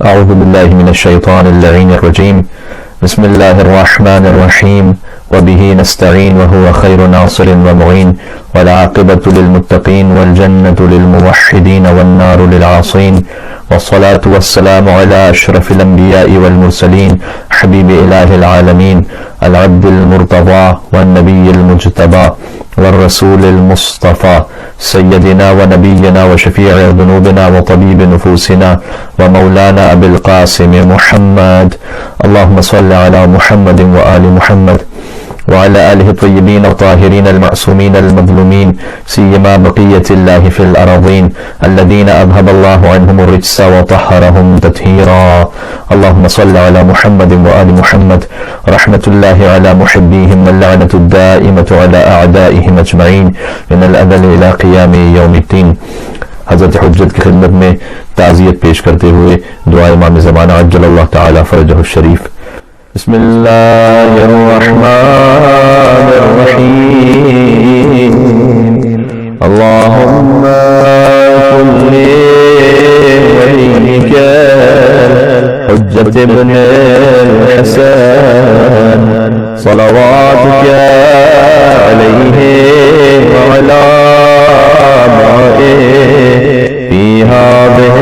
أعوذ بالله من الشيطان اللعين الرجيم. بسم الله الرحمن الرحيم. وبه نستعين وهو خير ناصر ومعين، والعاقبة للمتقين والجنة للموحدين والنار للعاصين، والصلاة والسلام على أشرف الأنبياء والمرسلين حبيب إله العالمين العبد المرتضى والنبي المجتبى والرسول المصطفى سيدنا ونبينا وشفيع ذنوبنا وطبيب نفوسنا ومولانا أبي القاسم محمد. اللهم صل على محمد وآل محمد وعلى آله الطيبين الطاهرين المعصومين المظلومين، سيما بقية الله في الأراضين الذين أذهب الله عنهم الرجس وطهرهم تطهيرا. اللهم صل على محمد وآل محمد. رحمة الله على محبيهم واللعنة الدائمة على أعدائهم أجمعين من الأذل إلى قيام يوم الدين. حضرت حجت کی خدمت میں تعزیت پیش کرتے ہوئے دعا امام زمانہ عجل اللہ تعالی فرجہ الشریف. بسم اللہ الرحمن الرحیم. اللہم کل ولیک حجت ابن الحسن صلواتک علیہ وعلا آبائہ فی هذه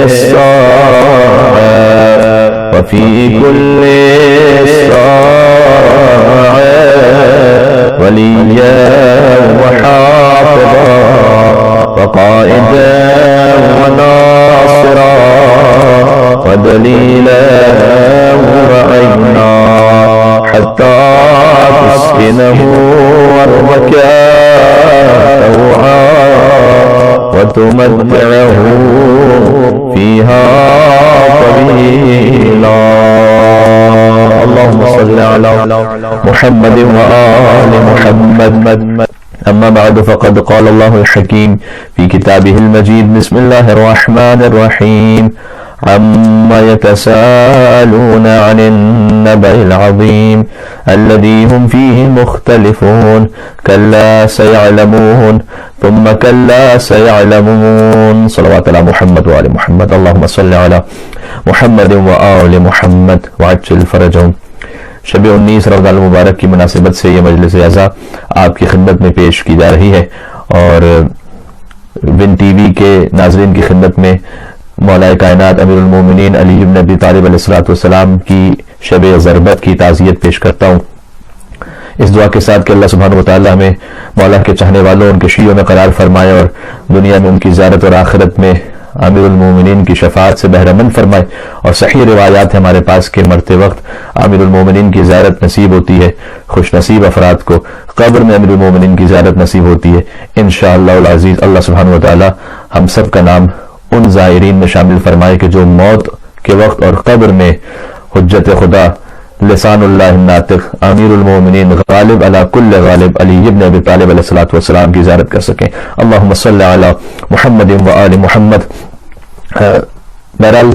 الساعة وفي كل ساعة وليا وحافظا وقائدا وناصرا ودليلا وعينا حتى تسكنه أرضك طوعا وتمتعه فيها طويلا. اللهم صل على محمد وآل محمد. أما بعد فقد قال الله الحكيم في كتابه المجيد. بسم الله الرحمن الرحيم. عما يتساءلون عن النبأ العظيم الذي هم فيه مختلفون كلا سيعلمون ثم كلا سيعلمون. صلوات على محمد وآل محمد. اللهم صل على محمد وآل محمد وعجل فرجهم. شب 19 رمضان المبارک کی مناسبت سے یہ مجلس اعزا آپ کی خدمت میں پیش کی جا رہی ہے، اور ون ٹی وی کے ناظرین کی خدمت میں مولا کائنات امیر المومنین علی بن ابی طالب علیہ السلام کی شب ضربت کی تعزیت پیش کرتا ہوں، اس دعا کے ساتھ کہ اللہ سبحانہ وتعالی ہمیں مولا کے چاہنے والوں ان کے شیعوں میں قرار فرمائے، اور دنیا میں ان کی زیارت اور آخرت میں امیر المومنین کی شفاعت سے بہرہ مند فرمائے. اور صحیح روایات ہے ہمارے پاس کہ مرتے وقت امیر المومنین کی زیارت نصیب ہوتی ہے، خوش نصیب افراد کو قبر میں امیر المومنین کی زیارت نصیب ہوتی ہے انشاءاللہ العزیز. اللہ سبحانہ وتعالی ہم سب کا نام ان زائرین میں شامل فرمائے کہ جو موت کے وقت اور قبر میں حجت خدا لسان اللہ الناطق امیر المومنین غالب علی کل غالب علی ابن ابی طالب علیہ السلام کی زیارت کر سکیں. اللہم صلی علی محمد و آل محمد. بہرحال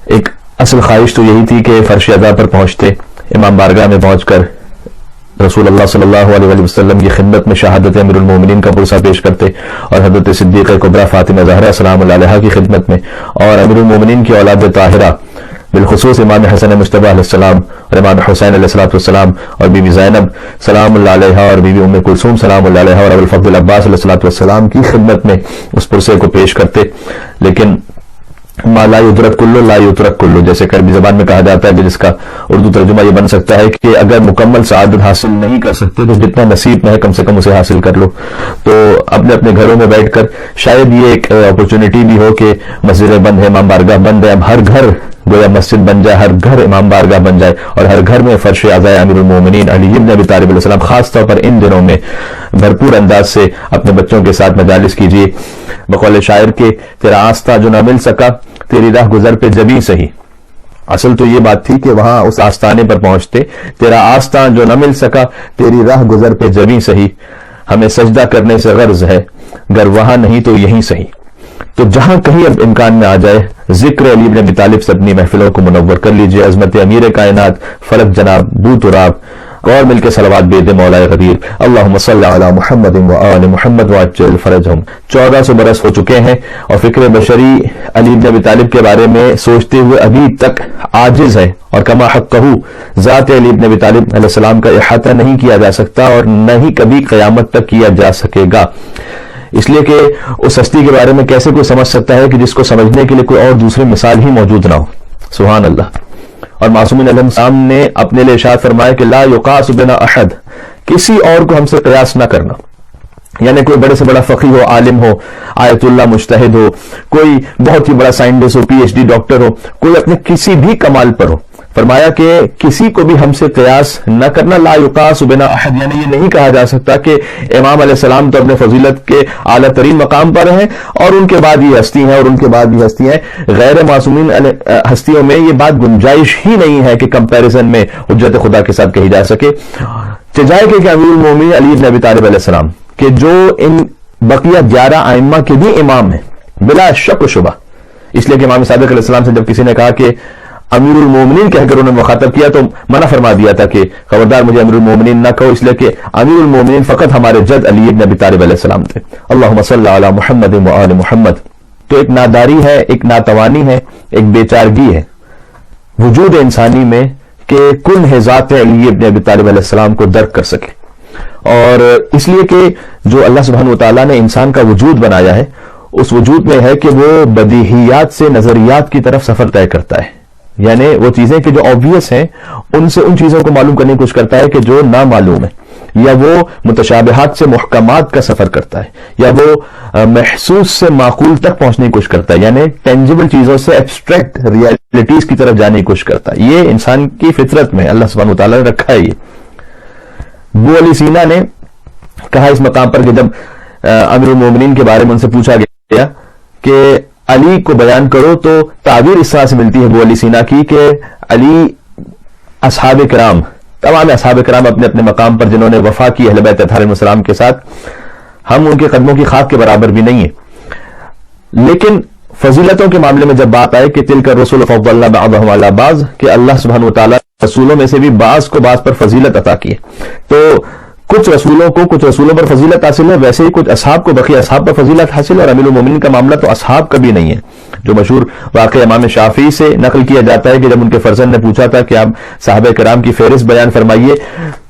ایک اصل خواہش تو یہی تھی کہ فرش ادا پر پہنچتے، امام بارگاہ میں پہنچ کر رسول اللہ صلی اللہ علیہ وسلم کی خدمت میں شہادت امیر المومنین کا پرسہ پیش کرتے، اور حضرت صدیقہ کبریٰ فاطمہ زہرا سلام اللہ علیہا کی خدمت میں، اور امیر المومنین کی اولاد طاہرہ بالخصوص امام حسن مجتبی علیہ السلام اور امام حسین علیہ السلام اور بی بی زینب سلام اللہ علیہا اور بی بی ام کلثوم سلام اللہ علیہا اور ابو الفضل عباس علیہ السلام کی خدمت میں اس پرسے کو پیش کرتے. لیکن ما لا یدرک کلو لا یترک کلو، جیسے عربی زبان میں کہا جاتا ہے، جس کا اردو ترجمہ یہ بن سکتا ہے کہ اگر مکمل سعادت حاصل نہیں کر سکتے تو جتنا نصیب میں ہے کم سے کم اسے حاصل کر لو. تو اپنے اپنے گھروں میں بیٹھ کر شاید یہ ایک اپرچونٹی بھی ہو کہ مسجدیں بند ہے، امام بارگاہ بند ہے، اب ہر گھر گویا مسجد بن جائے، ہر گھر امام بارگاہ بن جائے، اور ہر گھر میں فرش عزائے امیر المومنین علی بن ابی طالب علیہ السلام. خاص طور پر ان دنوں میں بھرپور انداز سے اپنے بچوں کے ساتھ مجالس کیجیے. بقول شاعر کے تیرا آستہ جو نہ مل سکا تیری راہ گزر پہ جبیں سہی. اصل تو یہ بات تھی کہ وہاں اس آستانے پر پہنچتے، تیرا آستان جو نہ مل سکا تیری راہ گزر پہ جبیں سہی. ہمیں سجدہ کرنے سے غرض ہے گر وہاں نہیں تو یہیں سہی. تو جہاں کہیں اب امکان میں آ جائے ذکر علی بن ابی طالب سے اپنی محفلوں کو منور کر لیجئے. عظمت امیر کائنات فلک جناب بو تراب اور مل کے صلوات بھیج دے مولا غدیر. اللہم صلی علی محمد و آل محمد وعجل فرجہم. 1400 برس ہو چکے ہیں اور فکر بشری علی بن ابی طالب کے بارے میں سوچتے ہوئے ابھی تک عاجز ہے، اور کما حقہ ذات علی بن ابی طالب علیہ السلام کا احاطہ نہیں کیا جا سکتا اور نہ ہی کبھی قیامت تک کیا جا سکے گا، اس لیے کہ اس ہستی کے بارے میں کیسے کوئی سمجھ سکتا ہے کہ جس کو سمجھنے کے لیے کوئی اور دوسری مثال ہی موجود نہ ہو. سبحان اللہ. اور معصومین علیہ السلام نے اپنے لیے ارشاد فرمایا کہ لا یقاس بنا احد، کسی اور کو ہم سے قیاس نہ کرنا. یعنی کوئی بڑے سے بڑا فقیہ ہو، عالم ہو، آیت اللہ مجتہد ہو، کوئی بہت ہی بڑا سائنٹسٹ ہو، پی ایچ ڈی ڈاکٹر ہو، کوئی اپنے کسی بھی کمال پر ہو، فرمایا کہ کسی کو بھی ہم سے قیاس نہ کرنا. لا یقاس بنا احد، یعنی یہ نہیں کہا جا سکتا کہ امام علیہ السلام تو اپنے فضیلت کے اعلیٰ ترین مقام پر ہیں اور ان کے بعد یہ ہستی ہیں اور ان کے بعد یہ ہستی ہیں. غیر معصومین ہستیوں میں یہ بات گنجائش ہی نہیں ہے کہ کمپیریزن میں حجت خدا کے ساتھ کہی جا سکے. چجائے کہ امیر المومنین علی بن ابی طالب علیہ السلام کہ جو ان بقیہ 11 ائمہ کے بھی امام ہیں بلا شک و شبہ، اس لیے کہ امام صادق علیہ السلام سے جب کسی نے کہا کہ امیر المومنین کہہ کر انہوں نے مخاطب کیا تو منع فرما دیا تھا کہ خبردار مجھے امیر المومنین نہ کہو، اس لیے کہ امیر المومنین فقط ہمارے جد علی بن ابی طالب علیہ السلام تھے. اللہم صلی علی محمد و آل محمد. تو ایک ناداری ہے، ایک ناتوانی ہے، ایک بیچارگی ہے وجود انسانی میں کہ کل ہے ذات علی بن ابی طالب علیہ السلام کو درک کر سکے. اور اس لیے کہ جو اللہ سبحانہ وتعالیٰ نے انسان کا وجود بنایا ہے، اس وجود میں ہے کہ وہ بدیہیات سے نظریات کی طرف سفر طے کرتا ہے. یعنی وہ چیزیں کہ جو آبویس ہیں ان سے ان چیزوں کو معلوم کرنے کی کوشش کرتا ہے کہ جو نامعلوم ہے، یا وہ متشابہات سے محکمات کا سفر کرتا ہے، یا وہ محسوس سے معقول تک پہنچنے کی کوشش کرتا ہے، یعنی ٹینجیبل چیزوں سے ایبسٹریکٹ ریئلٹیز کی طرف جانے کی کوشش کرتا ہے. یہ انسان کی فطرت میں اللہ سبحانہ وتعالیٰ نے رکھا ہے. یہ ابو علی سینا نے کہا اس مقام پر کہ جب امیر المومنین کے بارے میں ان سے پوچھا گیا کہ علی کو بیان کرو تو تعبیر اس طرح سے ملتی ہے ابو علی سینا کی کہ علی اصحاب کرام، تمام اصحاب کرام اپنے اپنے مقام پر جنہوں نے وفا کی اہل بیت اطہار علیہ السلام کے ساتھ، ہم ان کے قدموں کی خاک کے برابر بھی نہیں ہیں. لیکن فضیلتوں کے معاملے میں جب بات آئے کہ تلک الرسل فضلنا بعضهم علی بعض، کہ اللہ سبحانہ وتعالیٰ رسولوں میں سے بھی بعض کو بعض پر فضیلت عطا کی ہے، تو کچھ رسولوں پر فضیلت حاصل ہے، ویسے ہی کچھ اصحاب کو بقیہ اصحاب پر فضیلت حاصل ہے. اور امیر المومنین کا معاملہ تو اصحاب کا بھی نہیں ہے. جو مشہور واقعہ امام شافعی سے نقل کیا جاتا ہے کہ جب ان کے فرزند نے پوچھا تھا کہ آپ صحابہ کرام کی فہرست بیان فرمائیے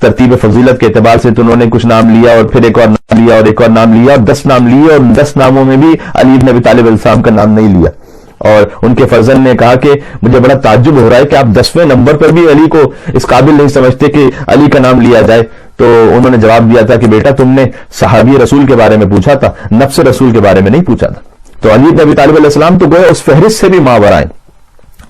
ترتیب فضیلت کے اعتبار سے، تو انہوں نے کچھ نام لیا اور پھر ایک اور نام لیا اور ایک اور نام لیا اور 10 نام لیے، اور 10 ناموں میں بھی علی بن ابی طالب علیہ السلام کا نام نہیں لیا. اور ان کے فرزند نے کہا کہ مجھے بڑا تعجب ہو رہا ہے کہ آپ 10ویں نمبر پر بھی علی کو اس قابل نہیں سمجھتے کہ علی کا نام لیا جائے. تو انہوں نے جواب دیا تھا کہ بیٹا تم نے صحابی رسول کے بارے میں پوچھا تھا، نفس رسول کے بارے میں نہیں پوچھا تھا. تو علی بن ابی طالب علیہ السلام تو گویا اس فہرست سے بھی ماورا ہیں.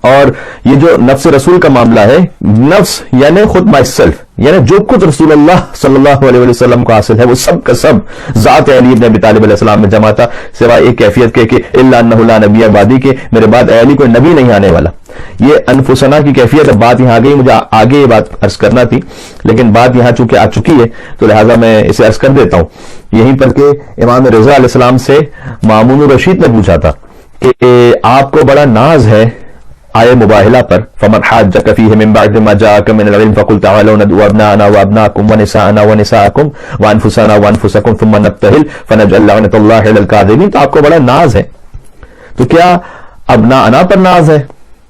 اور یہ جو نفس رسول کا معاملہ ہے، نفس یعنی خود مائی سیلف، یعنی جو کچھ رسول اللہ صلی اللہ علیہ وسلم کو حاصل ہے وہ سب کا سب ذات علی بن ابی طالب علیہ السلام میں جمع تھا، سوائے ایک کیفیت کے کہ الا انہ لا نبی بعدی، کے میرے بعد علی کوئی نبی نہیں آنے والا. یہ انفسنا کی کیفیت. اب بات یہاں آ گئی، مجھے آگے یہ بات عرض کرنا تھی لیکن بات یہاں چونکہ آ چکی ہے تو لہٰذا میں اسے عرض کر دیتا ہوں یہیں پر کہ امام رضا علیہ السلام سے مامون الرشید نے پوچھا تھا کہ آپ کو بڑا ناز ہے آئے مباہلہ پر، فمن حاجک فیہ من بعد ما جاءک من العلم فقل تعالوا ندعو ابناءنا وابناءکم ونساءنا ونساءکم وانفسنا وانفسکم ثم نبتہل فنجعل لعنۃ اللہ علی الکاذبین. تو آپ کو بڑا ناز ہے، تو کیا ابناءنا پر ناز ہے؟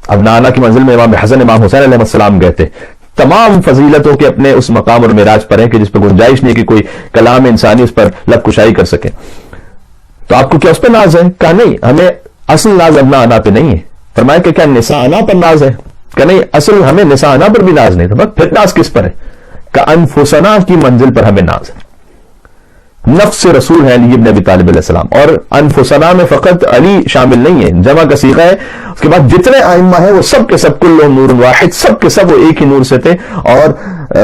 ابناءنا کی منزل میں امام حسن امام حسین علیہ السلام گئے تھے. تمام فضیلتوں کے اپنے اس مقام اور معراج پر ہیں کہ جس پہ گنجائش نہیں کہ کوئی کلام انسانی اس پر لب کشائی کر سکے. تو آپ کو کیا اس پہ ناز ہے؟ کہا نہیں، ہمیں اصل ناز ابناءنا پہ نہیں ہے. فرمایا کہ کیا نساءنا پر ناز ہے؟ کہ نہیں، اصل ہمیں نساءنا پر بھی ناز نہیں تھا. پھر ناز کس پر ہے؟ کہ انفسنا کی منزل پر ہمیں ناز ہے. نفس رسول ہے علی بن ابی طالب علیہ السلام، اور انفسنا میں فقط علی شامل نہیں ہے، جمع کا صیغہ ہے. اس کے بعد جتنے ائمہ ہیں وہ سب کے سب کلہم نور واحد، سب کے سب وہ ایک ہی نور سے تھے اور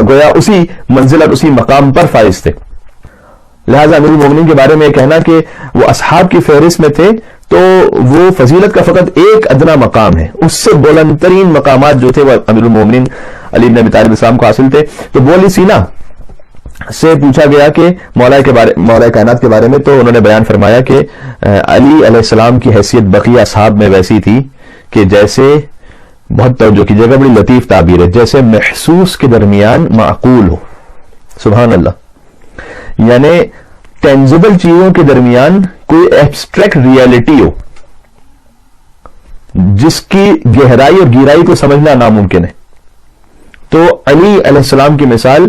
گویا اسی منزلت اسی مقام پر فائز تھے. لہذا امیر المومنین کے بارے میں یہ کہنا کہ وہ اصحاب کی فہرست میں تھے تو وہ فضیلت کا فقط ایک ادنا مقام ہے، اس سے بلند ترین مقامات جو تھے وہ امیر المومنین علی بن ابی طالب السلام کو حاصل تھے. تو ابو علی سینا سے پوچھا گیا کہ مولا کائنات کے بارے میں، تو انہوں نے بیان فرمایا کہ علی علیہ السلام کی حیثیت بقیہ اصحاب میں ویسی تھی کہ جیسے بہت توجہ کیجیے گا، بڑی لطیف تعبیر ہے، جیسے محسوس کے درمیان معقول ہو. سبحان اللہ. یعنی ٹینجبل چیزوں کے درمیان کوئی ایبسٹریکٹ ریئلٹی ہو جس کی گہرائی اور گہرائی کو سمجھنا ناممکن ہے. تو علی علیہ السلام کی مثال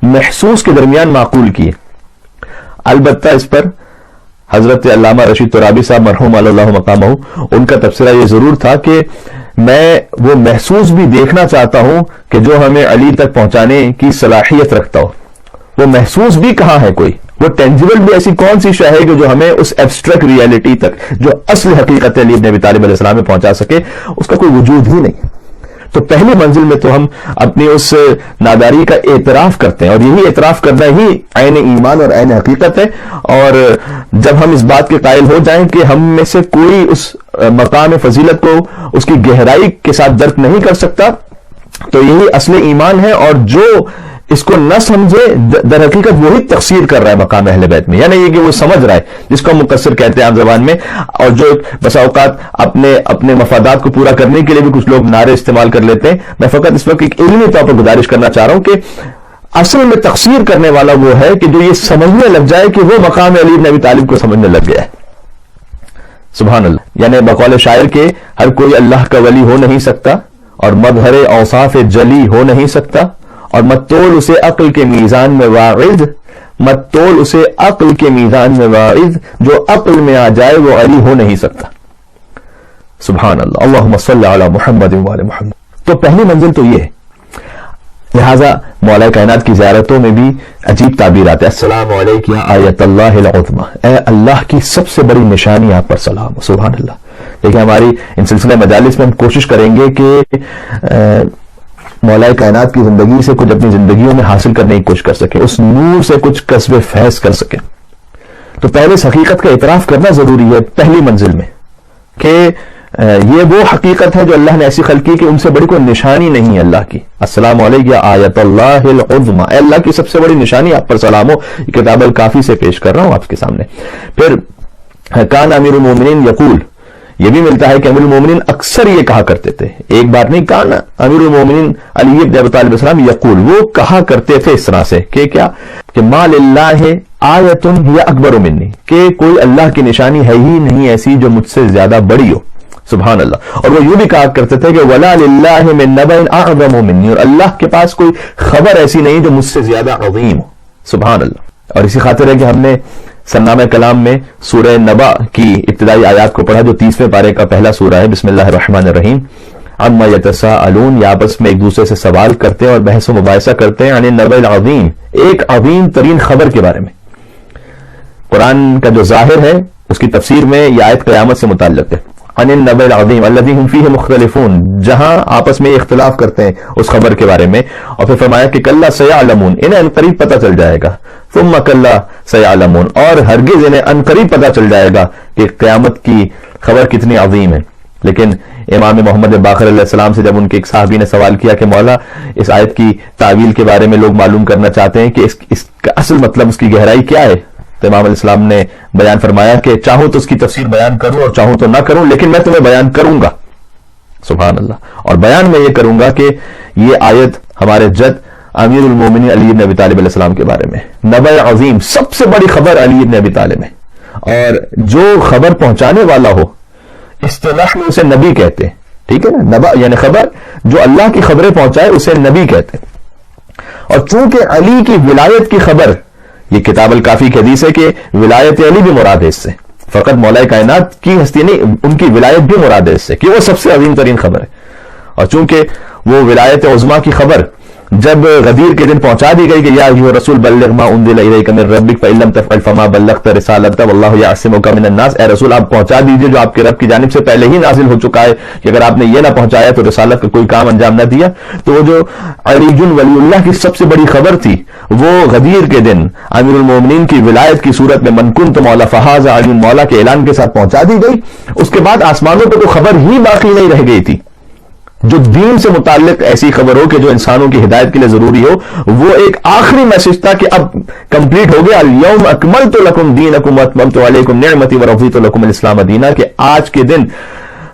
محسوس کے درمیان معقول کی ہے. البتہ اس پر حضرت علامہ رشید ترابی صاحب مرحوم اللہ مقامہ، ان کا تبصرہ یہ ضرور تھا کہ میں وہ محسوس بھی دیکھنا چاہتا ہوں کہ جو ہمیں علی تک پہنچانے کی صلاحیت رکھتا ہو. وہ محسوس بھی کہاں ہے کوئی، وہ ٹینجبل بھی ایسی کون سی شے ہے کہ جو ہمیں اس ایبسٹریکٹ ریئلٹی تک، جو اصل حقیقت علی بن ابی طالب علیہ السلام میں پہنچا سکے، اس کا کوئی وجود ہی نہیں. تو پہلی منزل میں تو ہم اپنی اس ناداری کا اعتراف کرتے ہیں، اور یہی اعتراف کرنا ہی عین ایمان اور عین حقیقت ہے. اور جب ہم اس بات کے قائل ہو جائیں کہ ہم میں سے کوئی اس مقام فضیلت کو اس کی گہرائی کے ساتھ درک نہیں کر سکتا، تو یہی اصل ایمان ہے. اور جو اس کو نہ سمجھے در حقیقت وہی تقصیر کر رہا ہے مقام اہل بیت میں. یعنی یہ کہ وہ سمجھ رہا ہے، جس کو ہم مقصر کہتے ہیں عام زبان میں، اور جو بسا اوقات اپنے مفادات کو پورا کرنے کے لیے بھی کچھ لوگ نعرے استعمال کر لیتے ہیں. میں فقط اس وقت ایک علمی طور پر گزارش کرنا چاہ رہا ہوں کہ اصل میں تقصیر کرنے والا وہ ہے کہ جو یہ سمجھنے لگ جائے کہ وہ مقام علی بن ابی طالب کو سمجھنے لگ گیا ہے. سبحان اللہ. یعنی بقول شاعر کے ہر کوئی اللہ کا ولی ہو نہیں سکتا، اور مظہر اوصاف جلی ہو نہیں سکتا، اور مت تول اسے عقل کے میزان میں واعظ، مت تول اسے عقل کے میزان میں واعظ، جو عقل میں آ جائے وہ علی ہو نہیں سکتا. سبحان اللہ. اللہم صلی علی محمد وعلی محمد. تو پہلی منزل تو یہ ہے. لہذا مولا کائنات کی زیارتوں میں بھی عجیب تعبیرات ہیں. السلام علیک یا آیت اللہ العظمی، اے اللہ کی سب سے بڑی نشانی آپ پر سلام ہو. سبحان اللہ. لیکن ہماری ان سلسلہ مجالس میں ہم کوشش کریں گے کہ مولا کائنات کی زندگی سے کچھ اپنی زندگیوں میں حاصل کرنے کی کوشش کر سکیں، اس نور سے کچھ کسب فیض کر سکیں. تو پہلے اس حقیقت کا اعتراف کرنا ضروری ہے پہلی منزل میں کہ یہ وہ حقیقت ہے جو اللہ نے ایسی خلق کی کہ ان سے بڑی کوئی نشانی نہیں ہے اللہ کی. السلام علیکم یا آیت اللہ العظمی، اے اللہ کی سب سے بڑی نشانی آپ پر سلام ہو. یہ کتاب الکافی سے پیش کر رہا ہوں آپ کے سامنے. پھر کان امیر المومنین یقول، یہ بھی ملتا ہے کہ امیر المومنین اکثر یہ کہا کرتے تھے، ایک بار نہیں. کان امیر المومنین علی بن ابی طالب السلام یقول، وہ کہا کرتے تھے اس طرح سے کہ کیا، کہ ما للہ آیۃ ہی اکبر منی، کہ کوئی اللہ کی نشانی ہے ہی نہیں ایسی جو مجھ سے زیادہ بڑی ہو. سبحان اللہ. اور وہ یوں بھی کہا کرتے تھے کہ ولا للہ من نبأ اعظم منی، اور اللہ کے پاس کوئی خبر ایسی نہیں جو مجھ سے زیادہ عظیم ہو. سبحان اللہ. اور اسی خاطر ہے کہ ہم نے سرنامہ کلام میں سورہ نبا کی ابتدائی آیات کو پڑھا، جو 30ویں پارے کا پہلا سورہ ہے. بسم اللہ الرحمن الرحیم. عما یتساءلون، یا آپس میں ایک دوسرے سے سوال کرتے ہیں اور بحث و مباحثہ کرتے ہیں عن النبأ العظیم، ایک عظیم ترین خبر کے بارے میں. قرآن کا جو ظاہر ہے اس کی تفسیر میں یہ آیت قیامت سے متعلق ہے. عن النبأ العظیم الذی هم فیہ مختلفون، جہاں آپس میں اختلاف کرتے ہیں اس خبر کے بارے میں. اور پھر فرمایا کہ کلا سیعلمون، انہیں ان قریب پتہ چل جائے گا. ثم کلا سیعلمون، اور ہرگز انہیں ان قریب پتہ چل جائے گا کہ قیامت کی خبر کتنی عظیم ہے. لیکن امام محمد باقر علیہ السلام سے جب ان کے ایک صحابی نے سوال کیا کہ مولا اس آیت کی تعویل کے بارے میں لوگ معلوم کرنا چاہتے ہیں کہ اس کا اصل مطلب، اس کی گہرائی کیا ہے، تو امام علیہ السلام نے بیان فرمایا کہ چاہوں تو اس کی تفسیر بیان کروں اور چاہوں تو نہ کروں، لیکن میں تمہیں بیان کروں گا. سبحان اللہ. اور بیان میں یہ کروں گا کہ یہ آیت ہمارے جد امیر المومنین علی بن ابی طالب علیہ السلام کے بارے میں، نبأ عظیم، سب سے بڑی خبر علی بن ابی طالب ہے. اور جو خبر پہنچانے والا ہو اصطلاح میں اسے نبی کہتے ہیں. ٹھیک ہے نا، نبأ یعنی خبر، جو اللہ کی خبریں پہنچائے اسے نبی کہتے ہیں. اور چونکہ علی کی ولایت کی خبر، یہ کتاب الکافی کی حدیث ہے کہ ولایت علی بھی مراد ہے اس سے، فقط مولا کائنات کی ہستی نہیں، ان کی ولایت بھی مراد ہے اس سے کہ وہ سب سے عظیم ترین خبر ہے. اور چونکہ وہ ولایت عظمیٰ کی خبر جب غدیر کے دن پہنچا دی گئی کہ یا ایھا رسول بلغ ما انزل الیک من ربک فإن لم تفعل فما بلغت رسالتہ واللہ یعصمک من الناس، اے رسول آپ پہنچا دیجئے جو آپ کے رب کی جانب سے پہلے ہی نازل ہو چکا ہے، کہ اگر آپ نے یہ نہ پہنچایا تو رسالت کا کوئی کام انجام نہ دیا. تو وہ جو علی ولی اللہ کی سب سے بڑی خبر تھی، وہ غدیر کے دن امیر المومنین کی ولایت کی صورت میں من کنت مولا فہذا علی مولا کے اعلان کے ساتھ پہنچا دی گئی. اس کے بعد آسمانوں پہ تو خبر ہی باقی نہیں رہ گئی تھی جو دین سے متعلق ایسی خبر ہو کہ جو انسانوں کی ہدایت کے لیے ضروری ہو. وہ ایک آخری میسج تھا کہ اب کمپلیٹ ہو گیا، الیوم اکملت لکم دینکم واتممت علیکم نعمتی ورضیت لکم الاسلام دینا، کہ آج کے دن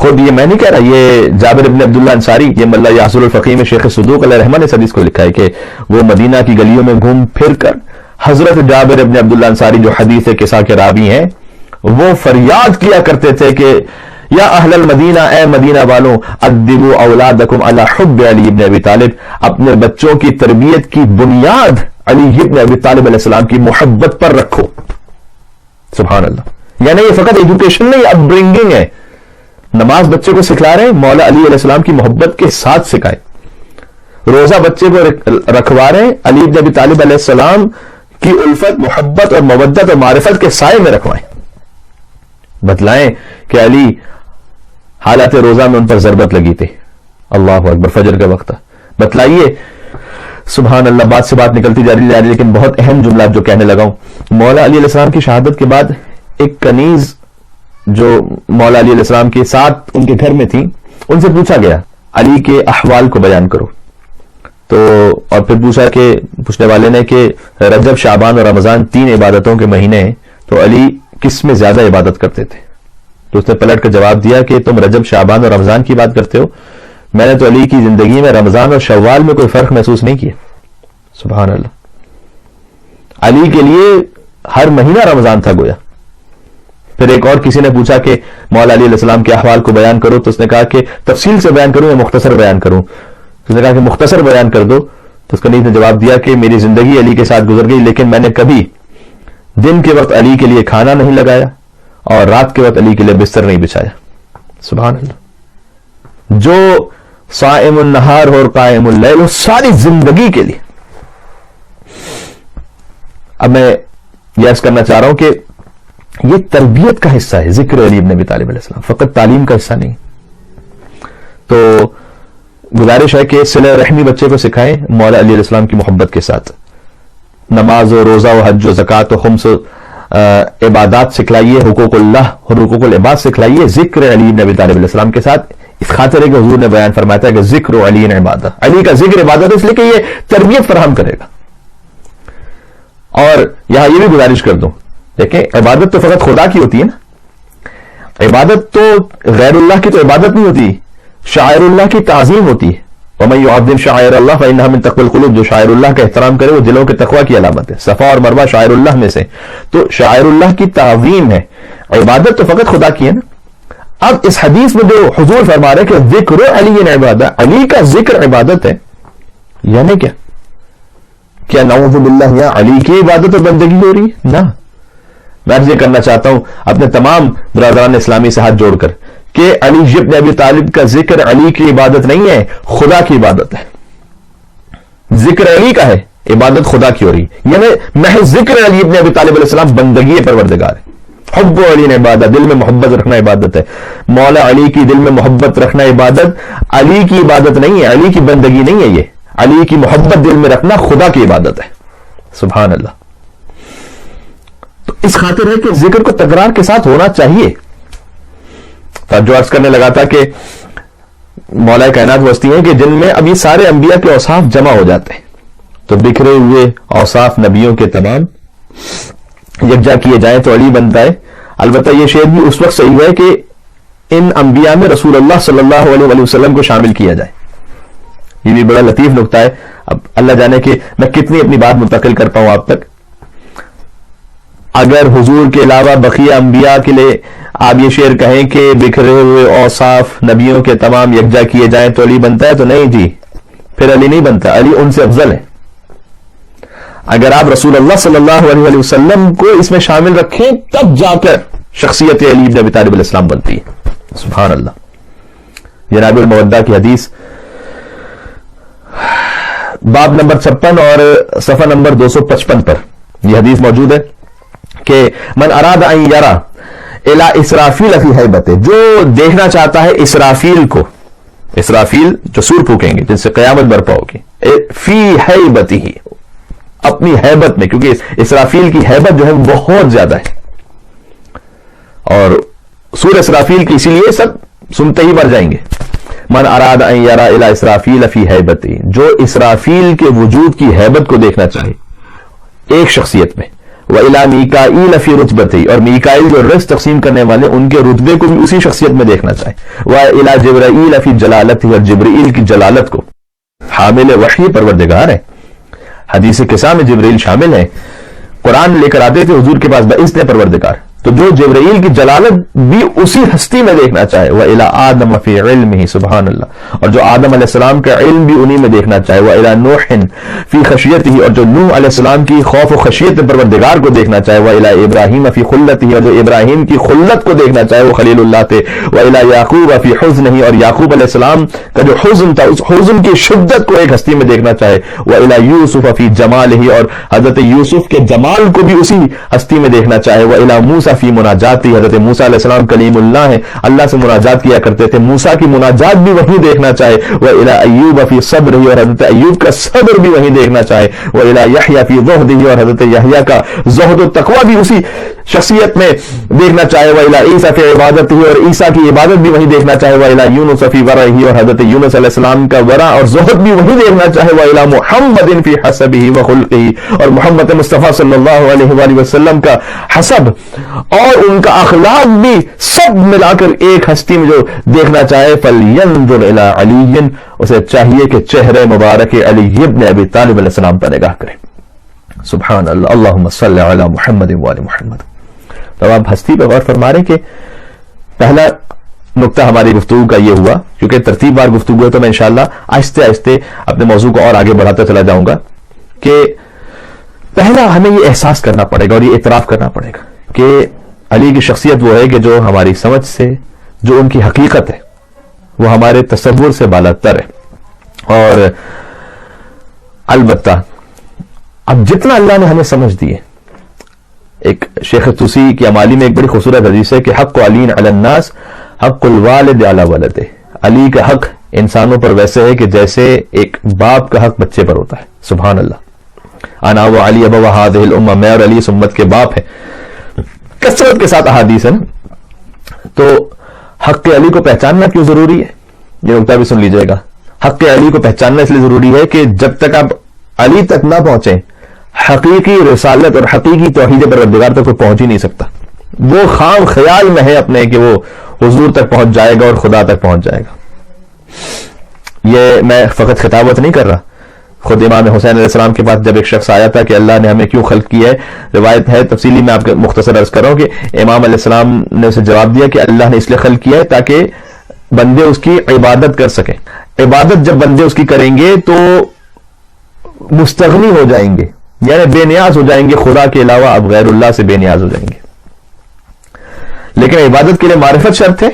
خود یہ میں نہیں کہہ رہا، یہ جابر ابن عبداللہ انصاری، یہ ملا یاسر الفقیہ میں شیخ صدوق علیہ رحمہ نے اس حدیث کو لکھا ہے کہ وہ مدینہ کی گلیوں میں گھوم پھر کر حضرت جابر ابن عبداللہ انصاری جو حدیث قصہ کے راوی ہیں وہ فریاد کیا کرتے تھے کہ یا اہل المدینہ، اے مدینہ والوں، ادبوا اولادکم علی حب علی ابن ابی طالب، اپنے بچوں کی تربیت کی بنیاد علی ابن ابی طالب علیہ السلام کی محبت پر رکھو. سبحان اللہ. یعنی یہ فقط ایجوکیشن نہیں، اپ برنگنگ ہے. نماز بچے کو سکھلا رہے ہیں، مولا علی علیہ السلام کی محبت کے ساتھ سکھائیں. روزہ بچے کو رکھوا رہے ہیں، علی ابن ابی طالب علیہ السلام کی الفت، محبت اور مودت اور معرفت کے سائے میں رکھوائیں. بتلائیں کہ علی حالات روزہ میں ان پر ضربت لگی تھی، اللہ اکبر، فجر کا وقت تھا. بتلائیے. سبحان اللہ. بات سے بات نکلتی جا رہی ہے، لیکن بہت اہم جملہ جو کہنے لگا ہوں. مولا علی علیہ السلام کی شہادت کے بعد ایک کنیز جو مولا علی علیہ السلام کے ساتھ ان کے گھر میں تھی، ان سے پوچھا گیا علی کے احوال کو بیان کرو. تو اور پھر پوچھا کہ پوچھنے والے نے کہ رجب، شعبان اور رمضان 3 عبادتوں کے مہینے ہیں، تو علی کس میں زیادہ عبادت کرتے تھے؟ تو اس نے پلٹ کر جواب دیا کہ تم رجب، شعبان اور رمضان کی بات کرتے ہو، میں نے تو علی کی زندگی میں رمضان اور شوال میں کوئی فرق محسوس نہیں کیا. سبحان اللہ. علی کے لیے ہر مہینہ رمضان تھا گویا. پھر ایک اور کسی نے پوچھا کہ مولا علی علیہ السلام کے احوال کو بیان کرو، تو اس نے کہا کہ تفصیل سے بیان کروں یا مختصر بیان کروں؟ اس نے کہا کہ مختصر بیان کر دو. تو اس کنیز نے جواب دیا کہ میری زندگی علی کے ساتھ گزر گئی، لیکن میں نے کبھی دن کے وقت علی کے لیے کھانا نہیں لگایا اور رات کے وقت علی کے لیے بستر نہیں بچھایا. سبحان اللہ. جو صائم النہار اور قائم اللیل، ساری زندگی کے لیے. اب میں یہ عرض کرنا چاہ رہا ہوں کہ یہ تربیت کا حصہ ہے ذکر علی ابن ابی طالب علیہ السلام، فقط تعلیم کا حصہ نہیں. تو گزارش ہے کہ صلہ رحمی بچے کو سکھائیں مولا علی علیہ السلام کی محبت کے ساتھ. نماز و روزہ و حج و زکوٰۃ و خمس عبادات سکھلائیے، حقوق اللہ اور حقوق العباد سکھلائیے ذکر علی ابن ابی طالب علیہ السلام کے ساتھ. اس خاطر ہے کہ حضور نے بیان فرمایا تھا کہ ذکر علی عبادت، علی کا ذکر عبادت، اس لیے کہ یہ تربیت فراہم کرے گا. اور یہاں یہ بھی گزارش کر دوں، دیکھیں عبادت تو فقط خدا کی ہوتی ہے نا، عبادت تو غیر اللہ کی تو عبادت نہیں ہوتی، شاعر اللہ کی تعظیم ہوتی ہے. وَمَن يُعَظِّمْ شَعَائِرَ اللَّهِ فَإِنَّهَا مِن تَقْوَى الْقُلُوبِ، جو شاعر اللہ کا احترام کرے وہ دلوں کے تقوی کی علامت ہے. صفا اور مروہ شاعر اللہ میں سے، تو شاعر اللہ کی تعظیم ہے. عبادت تو فقط خدا کی ہے نا. اب اس حدیث میں جو حضور فرما رہے کہ ذکر علی عبادت، علی کا ذکر عبادت ہے، یعنی کیا نعوذ باللہ یا علی کی عبادت اور بندگی ہو رہی ہے؟ نہ. میں یہ کرنا چاہتا ہوں اپنے تمام برادران اسلامی سے ہاتھ جوڑ کر کہ علی ابن ابی طالب کا ذکر علی کی عبادت نہیں ہے، خدا کی عبادت ہے. ذکر علی کا ہے، عبادت خدا کی ہو رہی ہے. یعنی محض ذکر علی ابن ابی طالب علیہ السلام بندگی پروردگار ہے. حب علی نے عبادت، دل میں محبت رکھنا عبادت ہے. مولا علی کی دل میں محبت رکھنا عبادت، علی کی عبادت نہیں ہے، علی کی بندگی نہیں ہے. یہ علی کی محبت دل میں رکھنا خدا کی عبادت ہے. سبحان اللہ. تو اس خاطر ہے کہ ذکر کو تکرار کے ساتھ ہونا چاہیے. جو عرض کرنے لگا تھا کہ مولا کائنات وہ ہستی ہیں کہ جن میں اب یہ سارے انبیاء کے اوصاف جمع ہو جاتے ہیں، تو بکھرے ہوئے اوصاف نبیوں کے تمام یکجا کیے جائیں تو علی بنتا ہے. البتہ یہ شعر بھی اس وقت صحیح ہے کہ ان انبیاء میں رسول اللہ صلی اللہ علیہ وسلم کو شامل کیا جائے. یہ بھی بڑا لطیف نقطہ ہے. اب اللہ جانے کہ میں کتنی اپنی بات منتقل کرتا ہوں آپ تک. اگر حضور کے علاوہ بقیہ انبیاء کے لیے آپ یہ شعر کہیں کہ بکھرے ہوئے اوصاف نبیوں کے تمام یکجا کیے جائیں تو علی بنتا ہے، تو نہیں جی، پھر علی نہیں بنتا. علی ان سے افضل ہے. اگر آپ رسول اللہ صلی اللہ علیہ وسلم کو اس میں شامل رکھیں تب جا کر شخصیت علی ابن ابی طالب علیہ السلام بنتی ہے. سبحان اللہ. جناب المودہ کی حدیث باب نمبر 56 اور صفحہ نمبر 255 پر یہ حدیث موجود ہے کہ من اراد ان یرا الی اسرافیل فی ہیبتہ، جو دیکھنا چاہتا ہے اسرافیل کو، اسرافیل جو سور پھونکیں گے جن سے قیامت برپا ہوگی، فی ہیبتہ، اپنی ہیبت میں، کیونکہ اسرافیل کی ہیبت جو ہے بہت زیادہ ہے، اور سور اسرافیل کی اسی لیے سب سنتے ہی مر جائیں گے. من اراد ان یرا الی اسرافیل فی ہیبتہ، جو اسرافیل کے وجود کی ہیبت کو دیکھنا چاہے ایک شخصیت میں، وَإِلَىٰ مِيكَائِيلَ فِي رُتْبَتِهِ، اور میکائیل جو رزق تقسیم کرنے والے ان کے رتبے کو بھی اسی شخصیت میں دیکھنا چاہے. وَإِلَىٰ جِبْرَائِيلَ فِي جَلَالَتِهِ، اور جبرائیل کی جلالت کو، حامل وحی پروردگار ہے. حدیث قصہ میں جبرائیل شامل ہے، قرآن لے کر آتے تھے حضور کے پاس بإذن پروردگار. تو جو جبرائیل کی جلالت بھی اسی ہستی میں دیکھنا چاہے. وَإِلَىٰ آدَمَ فِي عِلْمِهِ، سبحان اللہ، اور جو آدم علیہ السلام کا علم بھی انہی میں دیکھنا چاہے. وَإِلَىٰ نُوحٍ فِي خَشْيَتِهِ، اور جو نوح علیہ السلام کی خوف و خشیت پروردگار کو دیکھنا چاہے. وَإِلَىٰ إِبْرَاهِيمَ فِي خُلَّتِهِ، اور جو ابراہیم کی خلت کو دیکھنا چاہے، وہ خلیل اللہ تھے. وَإِلَىٰ يَعْقُوبَ فِي حُزْنِهِ، اور یعقوب علیہ السلام کا جو حزن تھا اس حزن کی شدت کو ایک ہستی میں دیکھنا چاہے. وَإِلَىٰ يُوسُفَ فِي جَمَالِهِ، اور حضرت یوسف کے جمال کو بھی اسی ہستی میں دیکھنا چاہے. وَإِلَىٰ مُوسَىٰ فِي مناجاتِهِ، حضرت موسیٰ علیہ السلام کلیم اللہ ہیں، اللہ سے مناجات کیا کرتے تھے، موسیٰ کی مناجات بھی وہی دیکھنا چاہے. وَإِلَىٰ أَيُّوبَ فِي صَبْرِهِ، اور حضرت ایوب کا صبر بھی وہی دیکھنا چاہے. وَإِلَىٰ يَحْيَىٰ فِي زُهْدِهِ، اور حضرت یحییٰ کا زہد و تقویٰ بھی اسی شخصیت میں دیکھنا چاہے. وَإِلَىٰ عیسیٰ فِي عِبَادَتِهِ، اور عیسیٰ کی عبادت بھی وہی دیکھنا چاہے. وَإِلَىٰ يُونُسَ فِي وَرْعِهِ، اور حضرت یونس علیہ السلام کا ورع اور زہد بھی وہی دیکھنا چاہے. وَإِلَىٰ مُحَمَّدٍ فِي حَسَبِهِ وَخُلْقِهِ، اور محمد مصطفیٰ صلی اللہ علیہ وآلہ وسلم کا حسب اور ان کا اخلاق بھی سب ملا کر ایک ہستی میں جو دیکھنا چاہے. فَلْيَنظُرْ إِلَىٰ عَلِيٍّ، اسے چاہیے کہ چہرے مبارک علی ابن ابی طالب علیہ السلام پر نگاہ کرے. سبحان اللہ، اللہم صلی علی محمد وآل محمد. تو آپ ہستی پہ غور فرما رہے کہ پہلا نقطہ ہماری گفتگو کا یہ ہوا، کیونکہ ترتیب بار گفتگو ہے تو میں انشاءاللہ آہستہ آہستہ اپنے موضوع کو اور آگے بڑھاتا چلا جاؤں گا کہ پہلا ہمیں یہ احساس کرنا پڑے گا اور یہ اعتراف کرنا پڑے گا کہ علی کی شخصیت وہ ہے کہ جو ہماری سمجھ سے، جو ان کی حقیقت ہے وہ ہمارے تصور سے بالاتر ہے. اور البتہ اب جتنا اللہ نے ہمیں سمجھ دی ہے، ایک شیخ توسی کی امالی میں ایک بڑی خوبصورت حدیث ہے کہ حق علی علی الناس حق الوالد علی ولدہ، علی کا حق انسانوں پر ویسے ہے کہ جیسے ایک باپ کا حق بچے پر ہوتا ہے. سبحان اللہ. انا و علی ابو هذه الامه، میں اور علی اس امت کے باپ ہیں. کثرت کے ساتھ احادیث ہیں. تو حق علی کو پہچاننا کیوں ضروری ہے، یہ نقطہ بھی سن لیجئے گا. حق علی کو پہچاننا اس لیے ضروری ہے کہ جب تک آپ علی تک نہ پہنچیں، حقیقی رسالت اور حقیقی توحید پروردگار تک کوئی پہنچ ہی نہیں سکتا. وہ خام خیال میں ہے اپنے کہ وہ حضور تک پہنچ جائے گا اور خدا تک پہنچ جائے گا. یہ میں فقط خطابت نہیں کر رہا. خود امام حسین علیہ السلام کے پاس جب ایک شخص آیا تھا کہ اللہ نے ہمیں کیوں خلق کیا ہے، روایت ہے تفصیلی، میں آپ کو مختصر عرض کر رہا ہوں کہ امام علیہ السلام نے اسے جواب دیا کہ اللہ نے اس لیے خلق کیا ہے تاکہ بندے اس کی عبادت کر سکیں. عبادت جب بندے اس کی کریں گے تو مستغنی ہو جائیں گے، یعنی بے نیاز ہو جائیں گے، خدا کے علاوہ اب غیر اللہ سے بے نیاز ہو جائیں گے. لیکن عبادت کے لیے معرفت شرط ہے.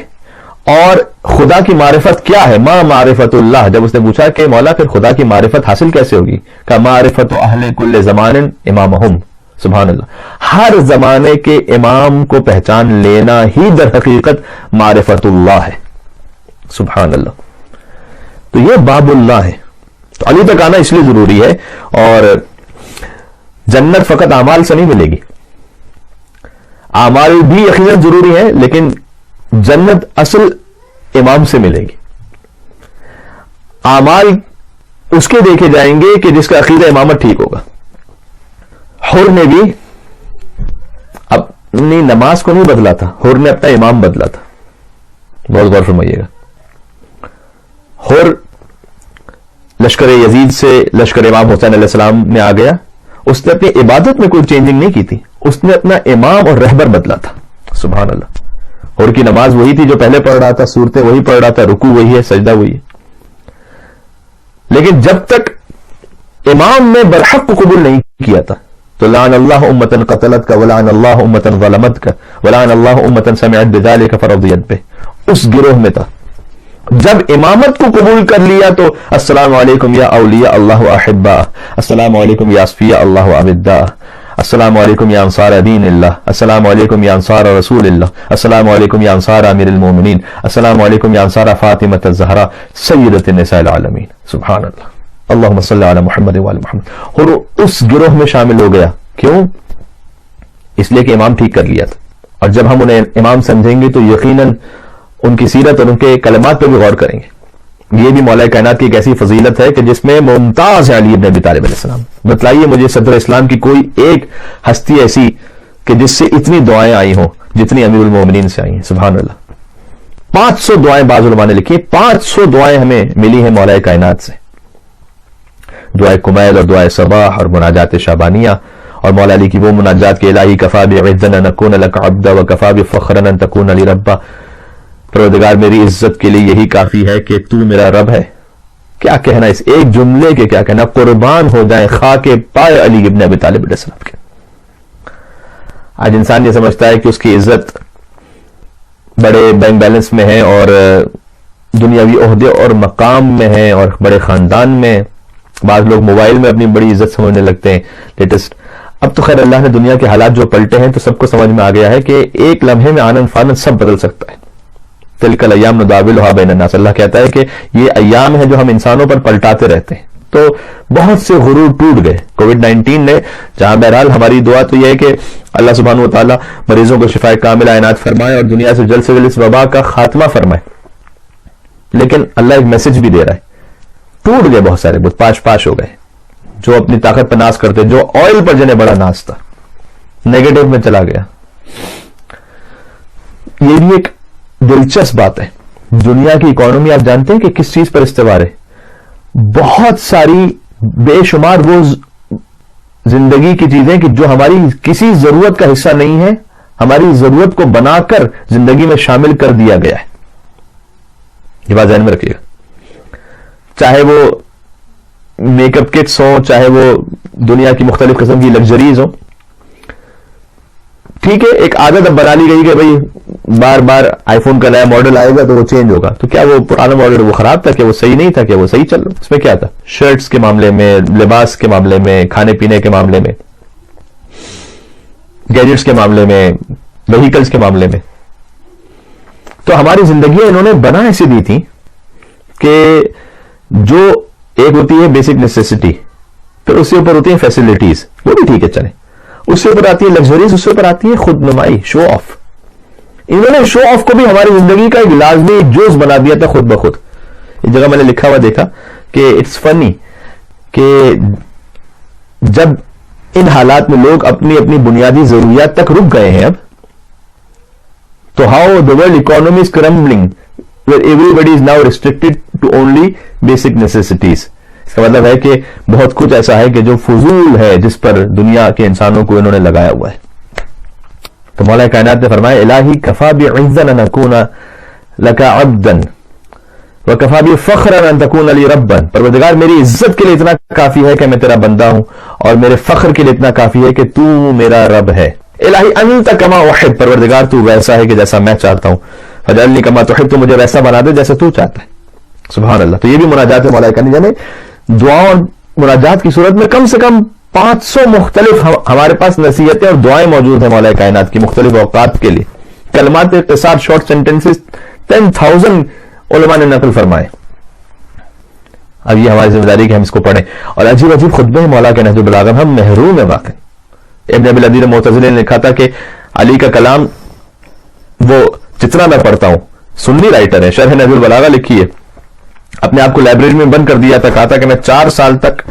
اور خدا کی معرفت کیا ہے؟ ما معرفت اللہ. جب اس نے پوچھا کہ مولا پھر خدا کی معرفت حاصل کیسے ہوگی، کہ معرفت اہل کل زمان امامہم. سبحان اللہ. ہر زمانے کے امام کو پہچان لینا ہی در حقیقت معرفت اللہ ہے. سبحان اللہ. تو یہ باب اللہ ہے. تو علی تک آنا اس لیے ضروری ہے. اور جنت فقط اعمال سے نہیں ملے گی، اعمال بھی یقیناً ضروری ہے، لیکن جنت اصل امام سے ملے گی. اعمال اس کے دیکھے جائیں گے کہ جس کا عقیدہ امامت ٹھیک ہوگا. حر نے بھی اپنی نماز کو نہیں بدلا تھا، حر نے اپنا امام بدلا تھا. بہت غور فرمائیے گا. حر لشکر یزید سے لشکر امام حسین علیہ السلام میں آ گیا. اس نے اپنی عبادت میں کوئی چینجنگ نہیں کی تھی، اس نے اپنا امام اور رہبر بدلا تھا. سبحان اللہ. حر کی نماز وہی تھی جو پہلے پڑھ رہا تھا، صورتیں وہی پڑھ رہا تھا، رکوع وہی ہے، سجدہ وہی ہے. لیکن جب تک امام نے برحق کو قبول نہیں کیا تھا تو لعن اللہ امتن قتلت کا ولعن اللہ امتن ظلمت کا ولعن اللہ امتن سمعت بذلک فرضیت بہ، اس گروہ میں تھا. جب امامت کو قبول کر لیا تو السلام علیکم یا اولیاء اللہ و احباء، السلام علیکم یا اصفیاء اللہ و عبداء، السلام علیکم یا انصار دین اللہ، السلام علیکم یا انصار رسول اللہ، السلام علیکم یا انصار امیر المومنین، السلام علیکم یا انصار فاطمہ الزہرا سیدۃ النساء العالمین. سبحان اللہ. اللہم صلی علی محمد وعلی محمد. اور اس گروہ میں شامل ہو گیا. کیوں؟ اس لیے کہ امام ٹھیک کر لیا تھا. اور جب ہم انہیں امام سمجھیں گے تو یقیناً ان کی سیرت اور ان کے کلمات پہ بھی غور کریں گے. یہ بھی مولا کائنات کی ایک ایسی فضیلت ہے کہ جس میں ممتاز ہے علی ابن ابی طالب علیہ السلام. بتلائیے مجھے صدر اسلام کی کوئی ایک ہستی ایسی کہ جس سے اتنی دعائیں آئی ہوں جتنی امیر المومنین سے آئی ہیں. سبحان اللہ. 500 دعائیں بعض علماء نے لکھی. 500 دعائیں ہمیں ملی ہیں مولا کائنات سے. دعائے کمیل اور دعائے صباح اور مناجات شعبانیہ، اور مولا علی کی وہ مناجات کے الہی کفا بعزنا نکون لک عبدا وکفا بفخرا ان تکون لی ربا. پروردگار میری عزت کے لیے یہی کافی ہے کہ تو میرا رب ہے. کیا کہنا اس ایک جملے کے، کیا کہنا. قربان ہو جائیں خاک پائے علی ابن ابی طالب علیہ السلام کے. آج انسان یہ سمجھتا ہے کہ اس کی عزت بڑے بینک بیلنس میں ہے اور دنیاوی عہدے اور مقام میں ہے اور بڑے خاندان میں. بعض لوگ موبائل میں اپنی بڑی عزت سمجھنے لگتے ہیں لیٹسٹ. اب تو خیر اللہ نے دنیا کے حالات جو پلٹے ہیں تو سب کو سمجھ میں آ گیا ہے کہ ایک لمحے میں آنن فانن سب بدل سکتا ہے. تلک الایام نداولها بین الناس. اللہ کہتا ہے کہ یہ ایام ہیں جو ہم انسانوں پر پلٹاتے رہتے ہیں. تو بہت سے غرور ٹوٹ گئے کووڈ-19 نے. جہاں بہرحال ہماری دعا تو یہ ہے کہ اللہ سبحانہ و تعالیٰ مریضوں کو شفا کاملہ عنایت فرمائے اور دنیا سے جلد اس وبا کا خاتمہ فرمائے. لیکن اللہ ایک میسج بھی دے رہا ہے. ٹوٹ گئے بہت سارے بت، پاش ہو گئے جو اپنی طاقت پر ناز کرتے، جو آئل پر جنہیں بڑا ناز تھا، نیگیٹو میں چلا گیا. یہ بھی ایک دلچسپ بات ہے. دنیا کی اکانومی آپ جانتے ہیں کہ کس چیز پر استوار ہے؟ بہت ساری بے شمار وہ زندگی کی چیزیں کہ جو ہماری کسی ضرورت کا حصہ نہیں ہے، ہماری ضرورت کو بنا کر زندگی میں شامل کر دیا گیا ہے. یہ بات ذہن میں رکھیے گا. چاہے وہ میک اپ کٹس ہوں، چاہے وہ دنیا کی مختلف قسم کی لگژریز ہوں. ٹھیک ہے، ایک عادت اب بنا لی گئی کہ بھئی بار بار آئی فون کا نیا ماڈل آئے گا تو وہ چینج ہوگا. تو کیا وہ پرانا ماڈل وہ خراب تھا؟ کہ وہ صحیح نہیں تھا؟ کہ وہ صحیح چل رہا؟ اس میں کیا تھا؟ شرٹس کے معاملے میں، لباس کے معاملے میں، کھانے پینے کے معاملے میں، گیجٹس کے معاملے میں، وہیکلس کے معاملے میں. تو ہماری زندگیاں انہوں نے بنا ایسی دی تھی کہ جو ایک ہوتی ہے بیسک نیسیسٹی، پھر اس سے اوپر ہوتی ہیں فیسلٹیز، وہ بھی ٹھیک ہے چلیں. اس سے اوپر آتی ہے لگژریز، اس سے اوپر آتی ہے خود نمائی، شو آف. انہوں نے شو آف کو بھی ہماری زندگی کا ایک لازمی جز بنا دیا تھا خود بخود. ایک جگہ میں نے لکھا ہوا دیکھا کہ اٹس فنی کہ جب ان حالات میں لوگ اپنی اپنی بنیادی ضروریات تک رک گئے ہیں اب، تو how the world economy is crumbling where everybody is now restricted to only basic necessities. اس کا مطلب ہے کہ بہت کچھ ایسا ہے کہ جو فضول ہے، جس پر دنیا کے انسانوں کو انہوں نے لگایا ہوا ہے. تو مولا کائنات نے فرمایا الہی کفا بعزا ان اکون لک عبدا وکفا بفخرا ان تکون لی ربا. پروردگار میری عزت کے لیے اتنا کافی ہے کہ میں تیرا بندہ ہوں، اور میرے فخر کے لیے اتنا کافی ہے کہ تو میرا رب ہے. الہی انت کما احب. پروردگار تو ویسا ہے کہ جیسا میں چاہتا ہوں. فجعلنی کما تحب. تو مجھے ویسا بنا دے جیسا تو چاہتا ہے. سبحان اللہ. تو یہ بھی مناجات مولا کائنات، یعنی دعا اور مناجات کی صورت میں کم سے کم 500 مختلف ہمارے پاس نصیحتیں اور دعائیں موجود ہیں مولا کائنات کی مختلف اوقات کے لیے. کلمات اختصار، شارٹ سینٹنسز 10,000 علماء نے نقل فرمائے. اب یہ ہماری ذمہ داری کہ ہم اس کو پڑھیں. اور عجیب عجیب خطبے مولا کے نہج البلاغہ میں ہم محروم ہیں واقعی. ابن ابی العدی معتزلی نے لکھا تھا کہ علی کا کلام وہ جتنا میں پڑھتا ہوں، سنی رائٹر ہے، شرح نہج البلاغہ لکھی ہے، اپنے آپ کو لائبریری میں بند کر دیا تھا. کہا تھا کہ میں 4 سال تک،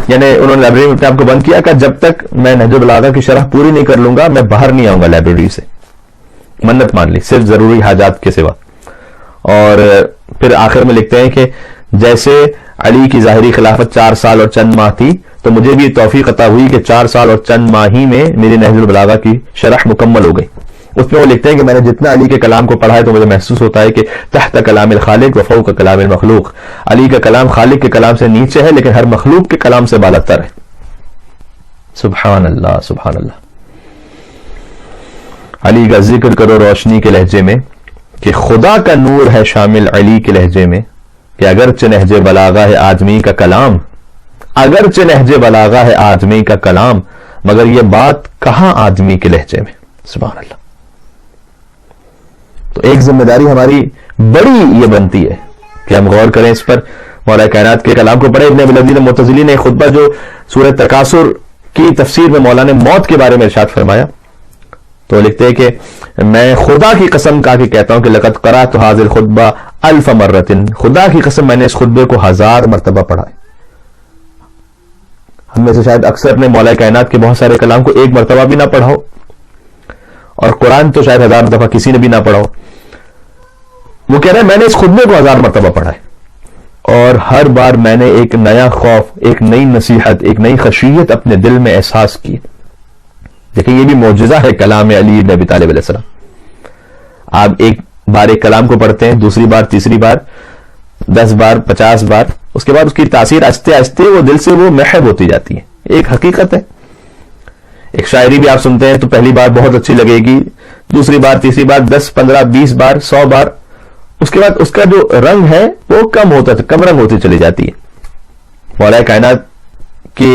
یعنی انہوں نے لائبریری میں اپنے آپ کو بند کیا کہ جب تک میں نہج البلاغہ کی شرح پوری نہیں کر لوں گا میں باہر نہیں آؤں گا لائبریری سے. منت مان لی صرف ضروری حاجات کے سوا. اور پھر آخر میں لکھتے ہیں کہ جیسے علی کی ظاہری خلافت 4 سال اور چند ماہ تھی، تو مجھے بھی توفیق عطا ہوئی کہ 4 سال اور چند ماہ ہی میں میری نہج البلاغہ کی شرح مکمل ہو گئی. اس میں وہ لکھتے ہیں کہ میں نے جتنا علی کے کلام کو پڑھا ہے تو مجھے محسوس ہوتا ہے کہ تحت کلام الخالق و فوق کلام المخلوق. علی کا کلام خالق کے کلام سے نیچے ہے لیکن ہر مخلوق کے کلام سے بالا تر ہے. سبحان اللہ سبحان اللہ. علی کا ذکر کرو روشنی کے لہجے میں کہ خدا کا نور ہے شامل علی کے لہجے میں، کہ اگرچہ نہج بلاغہ ہے آدمی کا کلام، اگرچہ نہج بلاغہ ہے آدمی کا کلام، مگر یہ بات کہاں آدمی کے لہجے میں. سبحان اللہ. تو ایک ذمہ داری ہماری بڑی یہ بنتی ہے کہ ہم غور کریں اس پر، مولا کائنات کے کلام کو پڑھیں. ابن ابی العدی معتزلی نے خطبہ جو سورہ تکاثر کی تفسیر میں مولا نے موت کے بارے میں ارشاد فرمایا، تو لکھتے ہیں کہ میں خدا کی قسم کھا کے کہتا ہوں کہ لقد قرأت هذا الخطبہ الف مرتن، خدا کی قسم میں نے اس خطبے کو 1000 مرتبہ پڑھا ہے. ہم میں سے شاید اکثر نے مولا کائنات کے بہت سارے کلام کو ایک مرتبہ بھی نہ پڑھا ہو، اور قرآن تو شاید 1000 دفعہ کسی نے بھی نہ پڑھا ہو. وہ کہہ رہے ہیں میں نے اس خطبے کو 1000 مرتبہ پڑھا ہے، اور ہر بار میں نے ایک نیا خوف، ایک نئی نصیحت، ایک نئی خشیت اپنے دل میں احساس کی. دیکھیں یہ بھی معجزہ ہے کلام علی بن ابی طالب علیہ السلام. آپ ایک بار ایک کلام کو پڑھتے ہیں، دوسری بار، تیسری بار، 10 بار، 50 بار، اس کے بعد اس کی تاثیر آہستہ آہستہ وہ دل سے وہ محو ہوتی جاتی ہے. ایک حقیقت ہے. ایک شاعری بھی آپ سنتے ہیں تو پہلی بار بہت اچھی لگے گی، دوسری بار، تیسری بار، 10، 15، 20 بار، 100 بار، اس کے بعد اس کا جو رنگ ہے وہ کم رنگ ہوتی چلی جاتی ہے. مولا کائنات کے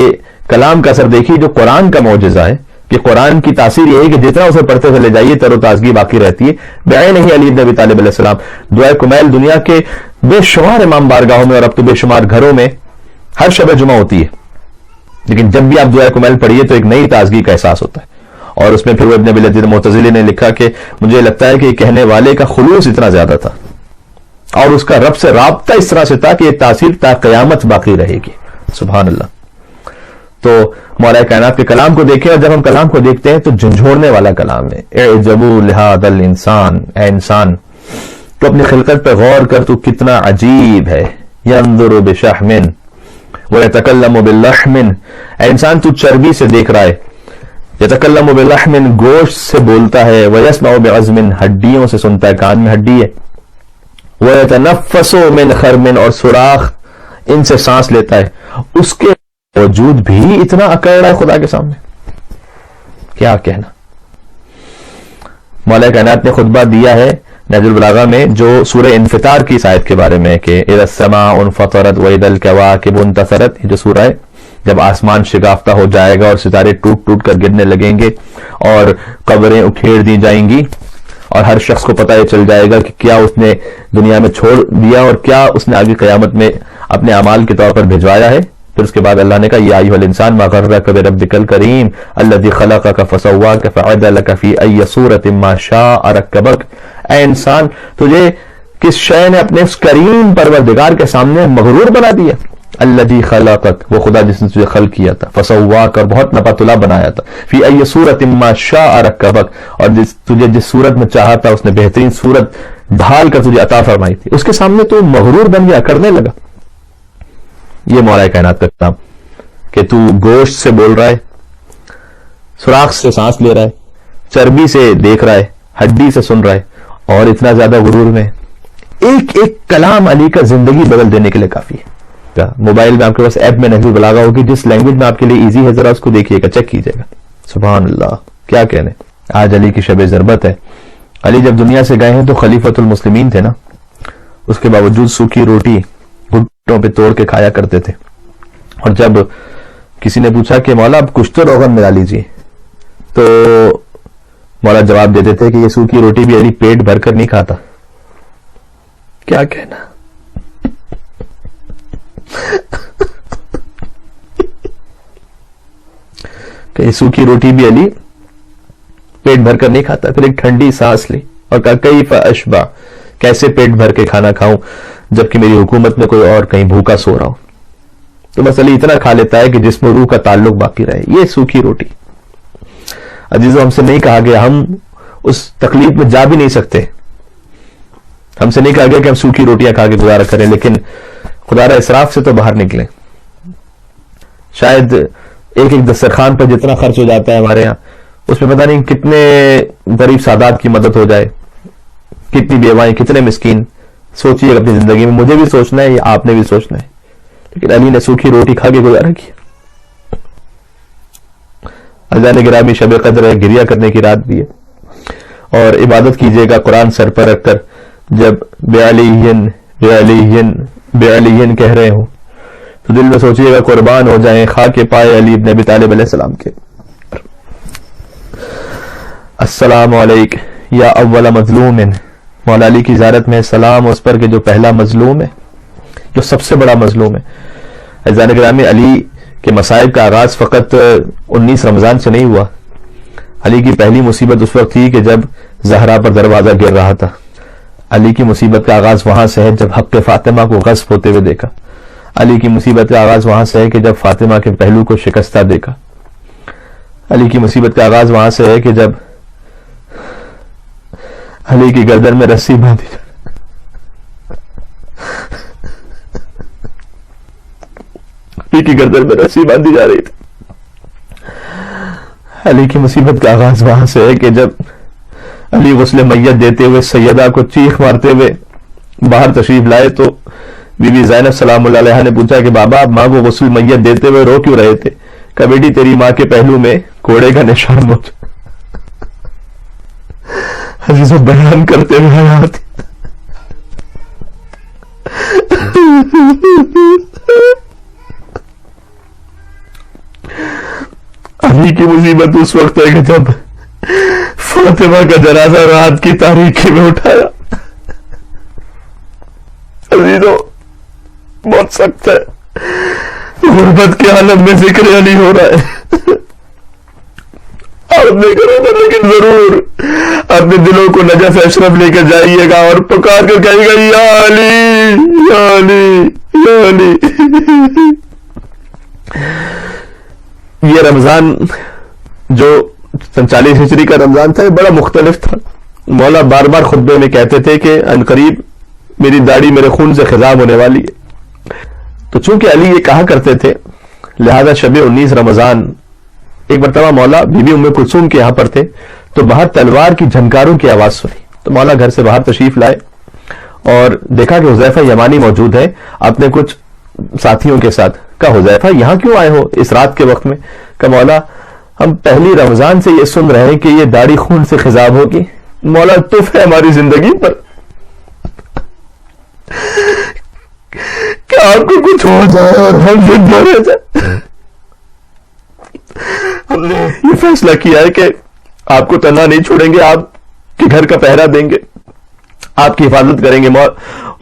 کلام کا اثر دیکھیے، جو قرآن کا معجزہ ہے کہ قرآن کی تاثیر یہ ہے کہ جتنا اسے پڑھتے چلے جائیے تر و تازگی باقی رہتی ہے. بعین ہی علی بن ابی طالب علیہ السلام دعائے کمیل دنیا کے بے شمار امام بارگاہوں میں اور اب تو بے شمار گھروں میں ہر شب جمعہ ہوتی ہے، لیکن جب بھی آپ دعائے کمیل پڑھیے تو ایک نئی تازگی کا احساس ہوتا ہے. اور اس میں پھر وہ ابن ابی لذیذ معتزلی نے لکھا کہ مجھے لگتا ہے کہ کہنے والے کا خلوص اتنا زیادہ تھا اور اس کا رب سے رابطہ اس طرح سے تھا کہ یہ تاثیر تا قیامت باقی رہے گی. سبحان اللہ. تو مولا کائنات کے کلام کو دیکھیں، اور جب ہم کلام کو دیکھتے ہیں تو جھنجھوڑنے والا کلام ہے. اعجبوا لہذا الانسان، اے انسان تو اپنی خلقت پہ غور کر، تو کتنا عجیب ہے. ينظر بشحم ويتكلم باللحم، اے انسان تو چربی سے دیکھ رہا ہے. يتكلم باللحم، گوشت سے بولتا ہے. ويسمع بعظم، ہڈیوں سے سنتا ہے، کان میں ہڈی ہے. ويتنفس من خرم، اور سوراخ ان سے سانس لیتا ہے. اس کے وجود بھی اتنا اکڑ رہا ہے خدا کے سامنے، کیا کہنا. مولا کائنات نے خطبہ دیا ہے نہج البلاغہ میں جو سورہ انفطار کی اس آیت کے بارے میں کہ اذا السماء انفطرت واذا الکواکب انتثرت، یہ جو سورہ ہے جب آسمان شگافتہ ہو جائے گا اور ستارے ٹوٹ ٹوٹ کر گرنے لگیں گے اور قبریں اکھیڑ دی جائیں گی اور ہر شخص کو پتہ یہ چل جائے گا کہ کیا اس نے دنیا میں چھوڑ دیا اور کیا اس نے آگے قیامت میں اپنے اعمال کے طور پر بھجوایا ہے. پھر اس کے بعد اللہ نے کہا یا ایھا الانسان ما غرک بربک الکریم الذی خلقک فسواک فعدلک فی ای صورۃ ما شاء رکبک. اے انسان تجھے کس شے نے اپنے اس کریم پروردگار کے سامنے مغرور بنا دیا. الذی خلقک، وہ خدا جس نے تجھے خلق کیا تھا. فسواک، اور بہت نپا تلا بنایا تھا. فی ای صورۃ ما شاء رکبک، اور تجھے جس صورت میں چاہا تھا اس نے بہترین صورت ڈھال کر تجھے عطا فرمائی تھی. اس کے سامنے تو مغرور بن گیا، کرنے لگا. یہ مولا کائنات کا کام کہ تو گوشت سے بول رہا ہے، سوراخ سے سانس لے رہا ہے، چربی سے دیکھ رہا ہے، ہڈی سے سن رہا ہے، اور اتنا زیادہ غرور میں. ایک ایک کلام علی کا زندگی بدل دینے کے لیے کافی ہے. موبائل میں آپ کے پاس ایپ میں نہج البلاغہ ہوگی، جس لینگویج میں آپ کے لیے ایزی ہے ذرا اس کو دیکھیے گا، چیک کیجیے گا. سبحان اللہ، کیا کہنے. آج علی کی شب ضربت ہے. علی جب دنیا سے گئے ہیں تو خلیفۃ المسلمین تھے نا، اس کے باوجود سوکھی روٹی گھٹوں پہ توڑ کے کھایا کرتے تھے. اور جب کسی نے پوچھا کہ مولا آپ کچھ تو روغن ملا لیجیے، تو مولا جواب دیتے تھے کہ یہ سوکھی روٹی بھی علی پیٹ بھر کر نہیں کھاتا. کیا کہنا. کہ سوکھی روٹی بھی علی پیٹ بھر کر نہیں کھاتا. پھر ایک ٹھنڈی سانس لی اور کہا کیف اشبع، کیسے پیٹ بھر کے کھانا کھاؤں جبکہ میری حکومت میں کوئی اور کہیں بھوکا سو رہا ہوں. تو بس علی اتنا کھا لیتا ہے کہ جسم و روح کا تعلق باقی رہے. یہ سوکھی روٹی. عزیزو ہم سے نہیں کہا گیا، ہم اس تکلیف میں جا بھی نہیں سکتے. ہم سے نہیں کہا گیا کہ ہم سوکھی روٹیاں کھا کے گزارا کریں، لیکن خدا را اسراف سے تو باہر نکلیں. شاید ایک ایک دسترخوان پر جتنا خرچ ہو جاتا ہے ہمارے ہاں، اس میں پتہ نہیں کتنے غریب سادات کی مدد ہو جائے، کتنی بیوائیں، کتنے مسکین. سوچیے اپنی زندگی میں، مجھے بھی سوچنا ہے، یا آپ نے بھی سوچنا ہے. لیکن علی نے سوکھی روٹی کھا کے گزارا کیا. عزیزان گرامی، شب قدر ہے، گریا کرنے کی رات بھی ہے، اور عبادت کیجیے گا قرآن سر پر رکھ کر. جب بے علیہن بے علیہن بے علیہن کہہ رہے ہوں تو دل میں سوچیے گا قربان ہو جائیں خاک پائے علی بن ابی طالب علیہ السلام کے. السلام علیک یا اول مظلوم، مولا علی کی زیارت میں سلام اس پر کہ جو پہلا مظلوم ہے، جو سب سے بڑا مظلوم ہے. عزیزان گرامی، علی کے مصائب کا آغاز فقط 19 رمضان سے نہیں ہوا. علی کی پہلی مصیبت اس وقت تھی کہ جب زہرا پر دروازہ گر رہا تھا. علی کی مصیبت کا آغاز وہاں سے ہے جب حق فاطمہ کو غصب ہوتے ہوئے دیکھا. علی کی مصیبت کا آغاز وہاں سے ہے کہ جب فاطمہ کے پہلو کو شکستہ دیکھا. علی کی مصیبت کا آغاز وہاں سے ہے کہ جب علی کی گردن میں رسی باندھی علی کی گردن میں رسی باندھی جا رہی تھی. علی کی مصیبت کا آغاز وہاں سے ہے کہ جب علی غسل میت دیتے ہوئے سیدہ کو چیخ مارتے ہوئے باہر تشریف لائے تو بی بی زینب سلام اللہ علیہا نے پوچھا کہ بابا آپ ماں کو غسل میت دیتے ہوئے رو کیوں رہے تھے؟ کہ بیٹی تیری ماں کے پہلو میں کوڑے کا نشان موجود. عزیزوں بیان کرتے ہوئے حیات علی کی مصیبت اس وقت ہے کہ جب فاطمہ کا جنازہ رات کی تاریکی میں اٹھایا. عزیزوں بہت سخت ہے, غربت کے عالم میں ذکر علی ہو رہا ہے. آپ نہیں کرو گا لیکن ضرور اپنے دلوں کو نجف اشرف لے کر جائیے گا اور پکار کر کہے گا یا علی یا علی یا علی. یہ رمضان جو 47 ہجری کا رمضان تھا یہ بڑا مختلف تھا. مولا بار بار خطبے میں کہتے تھے کہ عنقریب میری داڑھی میرے خون سے خضاب ہونے والی ہے. تو چونکہ علی یہ کہا کرتے تھے لہذا شب 19 رمضان ایک مرتبہ مولا بی بی ام کلثوم کے یہاں پر تھے تو باہر تلوار کی جھنکاروں کی آواز سنی تو مولا گھر سے باہر تشریف لائے اور دیکھا کہ حذیفہ یمانی موجود ہے اپنے کچھ ساتھیوں کے ساتھ. کہا حذیفہ یہاں کیوں آئے ہو اس رات کے وقت میں؟ کہ مولا ہم پہلی رمضان سے یہ سن رہے ہیں کہ یہ داڑھی خون سے خضاب ہوگی. مولا تف ہے ہماری زندگی پر کہ آپ کو کچھ ہو جائے اور ہم زندہ رہ جائے. ہم نے یہ فیصلہ کیا ہے کہ آپ کو تنہا نہیں چھوڑیں گے, آپ کے گھر کا پہرا دیں گے, آپ کی حفاظت کریں گے.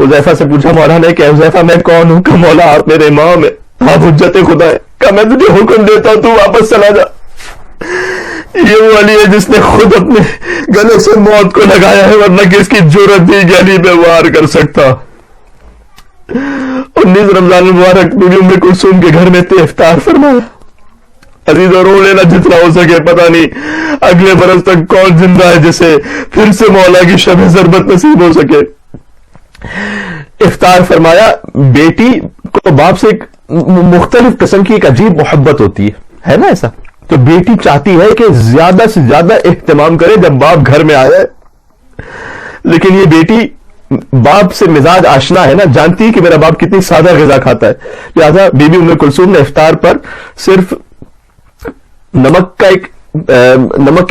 حذیفہ سے پوچھا مولا نے کہ حذیفہ میں کون ہوں؟ کہ مولا آپ میرے امام ہیں, آپ حجت خدا ہے. کہ میں تجھے حکم دیتا ہوں تو واپس چلا جا. یہ وہ علی ہے جس نے خود اپنے گلے سے موت کو لگایا ہے ورنہ کس کی جرت تھی کہ علی پہ وار کر سکتا. 19 رمضان المبارک بی بی ام کلثوم کے گھر میں افطار فرمایا. عزیزوں رو لینا جتنا ہو سکے, پتہ نہیں اگلے برس تک کون زندہ ہے جسے پھر سے مولا کی شب ضربت نصیب ہو سکے. افطار فرمایا. بیٹی کو باپ سے ایک مختلف قسم کی ایک عجیب محبت ہوتی ہے نا ایسا, تو بیٹی چاہتی ہے کہ زیادہ سے زیادہ اہتمام کرے جب باپ گھر میں آئے, لیکن یہ بیٹی باپ سے مزاج آشنا ہے نا, جانتی ہے کہ میرا باپ کتنی سادہ غذا کھاتا ہے. لہٰذا بی بی ام کلثوم نے افطار پر صرف نمک کی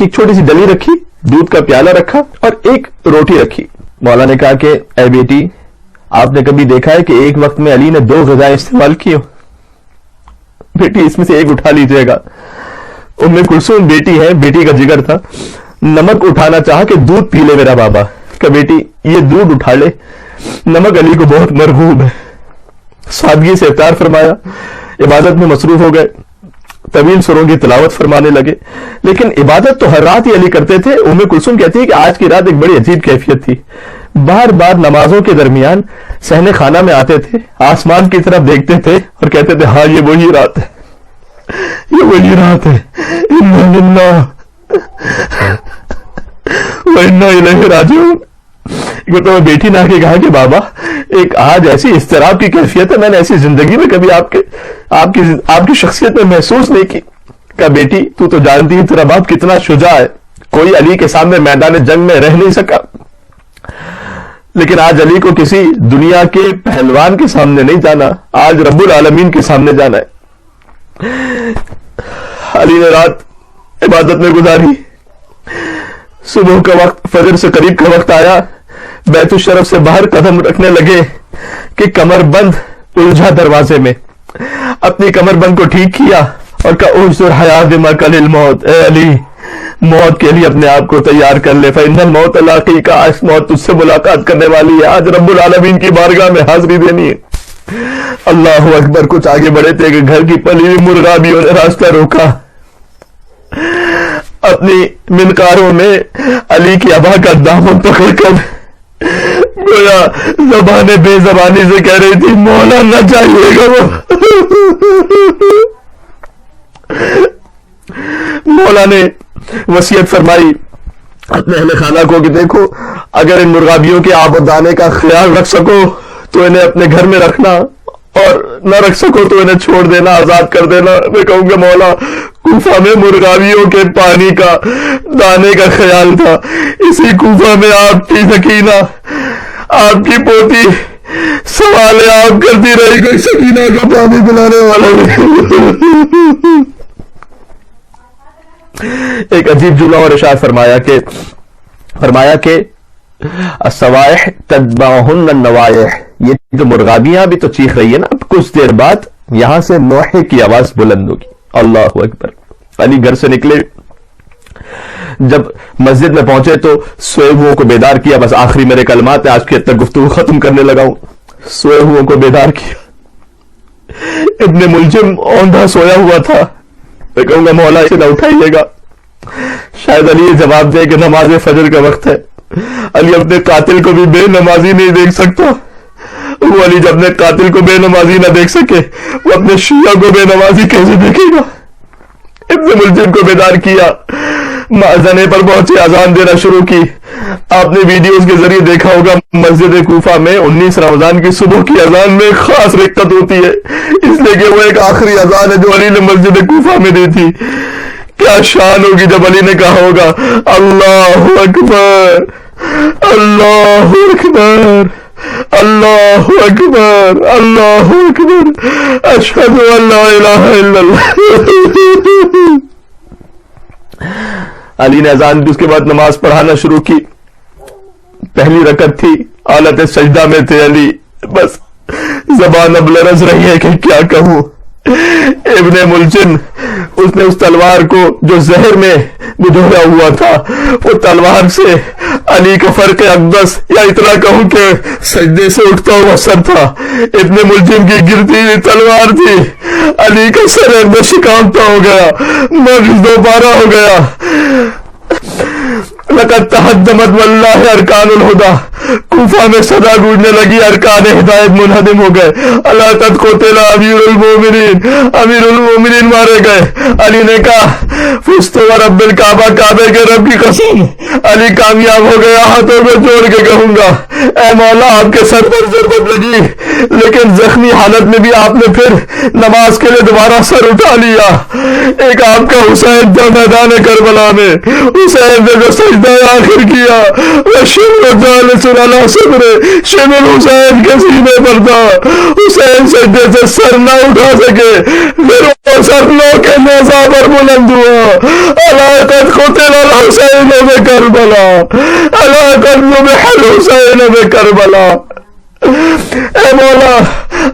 ایک چھوٹی سی ڈلی رکھی, دودھ کا پیالہ رکھا اور ایک روٹی رکھی. مولا نے کہا کہ اے بیٹی آپ نے کبھی دیکھا ہے کہ ایک وقت میں علی نے 2 غذائیں استعمال کی ہو؟ بیٹی اس میں سے ایک اٹھا لیجئے گا. ام کلثوم بیٹی ہے, بیٹی کا جگر تھا, نمک اٹھانا چاہا کہ دودھ پی لے میرا بابا. کہ بیٹی یہ دودھ اٹھا لے, نمک علی کو بہت مرغوب ہے. سادگی سے افطار فرمایا, عبادت میں مصروف ہو گئے, طویل سوروں کی تلاوت فرمانے لگے. لیکن عبادت تو ہر رات ہی علی کرتے تھے. ام کلثوم کہتی ہے کہ آج کی رات ایک بڑی عجیب کیفیت تھی. بار بار نمازوں کے درمیان صحن خانہ میں آتے تھے, آسمان کی طرف دیکھتے تھے اور کہتے تھے ہاں یہ وہی رات ہے, یہ وہی رات ہے. انا للہ و انا الیہ راجعون. تو بیٹی نے آ کے کہا کہ بابا ایک آج ایسی اضطراب کی کیفیت ہے, میں نے ایسی زندگی میں کبھی آپ کی شخصیت میں محسوس نہیں کی. کہا بیٹی تو جانتی ہے تیرا باپ کتنا شجاع ہے, کوئی علی کے سامنے میدان جنگ میں رہ نہیں سکا, لیکن آج علی کو کسی دنیا کے پہلوان کے سامنے نہیں جانا, آج رب العالمین کے سامنے جانا ہے. علی نے رات عبادت میں گزاری. صبح کا وقت, فجر سے قریب کا وقت آیا, بیت الشرف سے باہر قدم رکھنے لگے کہ کمر بند الجھا دروازے میں. اپنی کمر بند کو ٹھیک کیا اور کہا اجزر حیات بمک للموت. اے علی موت کے لیے اپنے آپ کو تیار کر لے. فإن الموت لاقیک, آج موت تجھ سے ملاقات کرنے والی ہے, آج رب العالمین کی بارگاہ میں حاضری دینی ہے. اللہ اکبر. کچھ آگے بڑھے تھے کہ گھر کی پلی ہوئی مرغابیوں نے راستہ روکا. اپنی منقاروں میں علی کی ابا کا دامن پکڑ کر گویا زبان بے زبانی سے کہہ رہی تھی مولا نہ چاہیے گا وہ. مولا نے وصیت فرمائی اپنے اہل خانہ کو کہ دیکھو اگر ان مرغابیوں کے آب و دانے کا خیال رکھ سکو تو انہیں اپنے گھر میں رکھنا، اور نہ رکھ سکو تو انہیں چھوڑ دینا، آزاد کر دینا. میں کہوں گا مولا کوفہ میں مرغابیوں کے پانی کا دانے کا خیال تھا، اسی کوفہ میں آپ کی سکینہ، آپ کی پوتی سوال آپ کرتی رہی کوئی سکینہ کا پانی پلانے والا نہیں. ایک عجیب جملہ اور ارشاد فرمایا کہ السوائح تتبعہن النوائح، یہ جو مرغابیاں بھی تو چیخ رہی ہے نا، اب کچھ دیر بعد یہاں سے نوحے کی آواز بلند ہوگی. اللہ اکبر. علی گھر سے نکلے، جب مسجد میں پہنچے تو سوئے ہوئوں کو بیدار کیا. بس آخری میرے کلمات ہیں، آج کی حد تک گفتگو ختم کرنے لگا ہوں. سوئے ہوئوں کو بیدار کیا. ابن ملجم اوندھا سویا ہوا تھا. میں کہوں گا مولا اسے نہ اٹھائیے گا. شاید علی یہ جواب دے کہ نماز فجر کا وقت ہے. علی اپنے قاتل کو بھی بے نمازی نہیں دیکھ سکتا. وہ علی جب اپنے قاتل کو بے نمازی نہ دیکھ سکے وہ اپنے شیعہ کو بے نمازی کیسے دیکھے گا. ابن ملجم کو بیدار کیا، مأذنے پر پہنچے، اذان دینا شروع کی. آپ نے ویڈیوز کے ذریعے دیکھا ہوگا مسجد کوفہ میں 19 رمضان کی صبح کی اذان میں خاص رقت ہوتی ہے، اس لیے کہ وہ ایک آخری اذان ہے جو علی نے مسجد کوفہ میں دی تھی. کیا شان ہوگی جب علی نے کہا ہوگا اللہ اکبر اللہ اکبر اللہ اکبر اللہ اکبر اشہد ان لا الہ الا اللہ. علی نے اذان دی، اس کے بعد نماز پڑھانا شروع کی. پہلی رکعت تھی، حالت سجدہ میں تھے علی. بس زبان اب لرز رہی ہے کہ کیا کہوں. ابن ملجم اس نے اس تلوار کو جو زہر میں بجھویا ہوا تھا، وہ تلوار سے علی کا فرق اقدس یا اتنا کہوں کہ سجدے سے اٹھتا ہوا سر تھا. ابن ملجم کی گرتی ہوئی تلوار تھی. علی کا سر اندر شکامتا ہو گیا، مغز دوبارہ ہو گیا. لقد تہدمت واللہ ارکان الہدی. کوفہ میں صدا گونجنے لگی، ارکان ہدایت منہدم ہو گئے. اللہ قتل امیر المومنین مارے گئے. علی نے کہا فزت ورب الکعبہ، کعبے کے رب کی قسم علی کامیاب ہو گیا. ہاتھوں میں جوڑ کے کہوں گا اے مولا آپ کے سر پر ضربت لگی لیکن زخمی حالت میں بھی آپ نے پھر نماز کے لیے دوبارہ سر اٹھا لیا. ایک آپ کا حسین تھا میدان کربلا میں، حسین نے جو سجدہ آخر کیا وہ شمر حسین کے سینے پر تھا. حسین سجدے سے سر نہ اٹھا سکے، پھر وہ سر لو کے نیزہ پر بلند ہوا. الا قد قتل الحسین بکربلا، الا قد ذبح الحسین بکربلا. اے مولا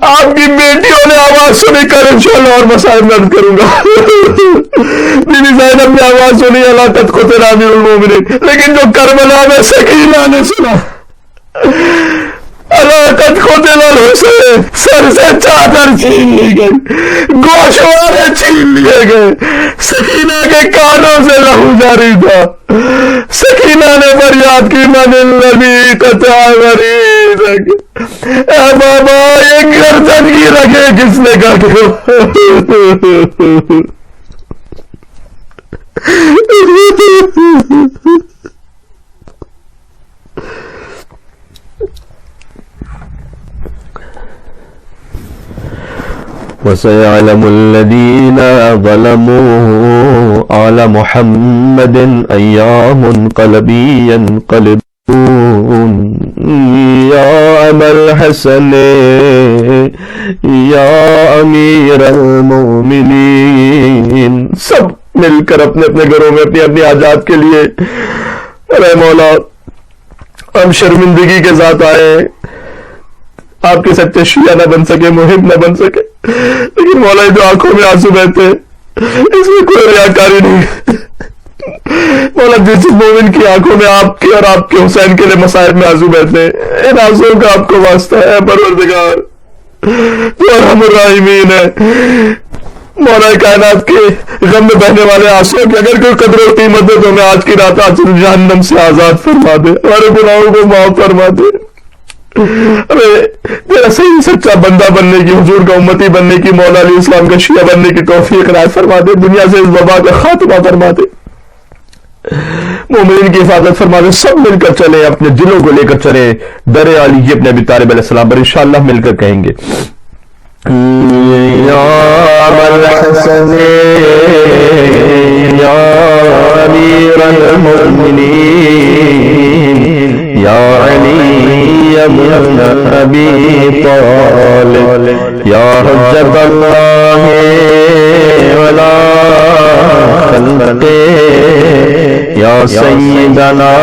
آپ کی بیٹیوں نے آواز سنی کر انشاءاللہ اور مسائل میں عرض کروں گا. بی بی زینب نے آواز سنی اللہ قد قتل امیر المومنین، لیکن جو کربلا میں سکینہ نے سنا اللہ قد قتل الحسین، سر سے چادر چھین لی گئی، گوشوارے چھین لیے گئے. سکینہ کے کانوں سے لہو جاری تھا. سکینہ نے فریاد کی من الذی قطع غریزک. اے بابا یہ گردن کی رکھے کس نے کہا وَسَيَعْلَمُ الَّذِينَ ظَلَمُوا عَلَى مُحَمَّدٍ أَيَّ مُنْقَلَبٍ يَنْقَلِبُونَ يَا أَبَا الْحَسَنِ يَا أَمِيرَ الْمُؤْمِنِينَ. سب مل کر اپنے اپنے گھروں میں اپنی اپنی حاجات کے لیے اے مولا ہم شرمندگی کے ساتھ آئے، آپ کے سچے شیعہ نہ بن سکے، محب نہ بن سکے، لیکن مولا جو آنکھوں میں آنسو بہتے اس میں کوئی ریاکاری نہیں. مولا جس مومن کی آنکھوں میں آپ کے اور آپ کے حسین کے لیے مصائب میں آنسو بہتے ہیں، ان آنسوؤں کا آپ کو واسطہ ہے پروردگار، تو ارحم الراحمین ہے. مولا کائنات کے غم میں بہنے والے آنسوؤں کی اگر کوئی قدر و قیمت ہے تو ہمیں آج کی رات جہنم سے آزاد فرما دے، ہمارے گناہوں کو معاف فرما دے. میرا صحیح سچا بندہ بننے کی، حضور کا امتی بننے کی، مولا علیہ السلام کا شیعہ بننے کی توفیق عنایت فرما دے، دنیا سے اس وبا کا خاتمہ فرما دے، مومنین کی حفاظت فرما دے، سب مل کر چلے، اپنے دلوں کو لے کر چلے، در علی ابن ابی طالب علیہ السلام پر انشاءاللہ مل کر کہیں گے یا الحسن یا امیر المؤمنین یا علی ابن ابی طالب یا حجت اللہ ولا خلقہ یا سیدنا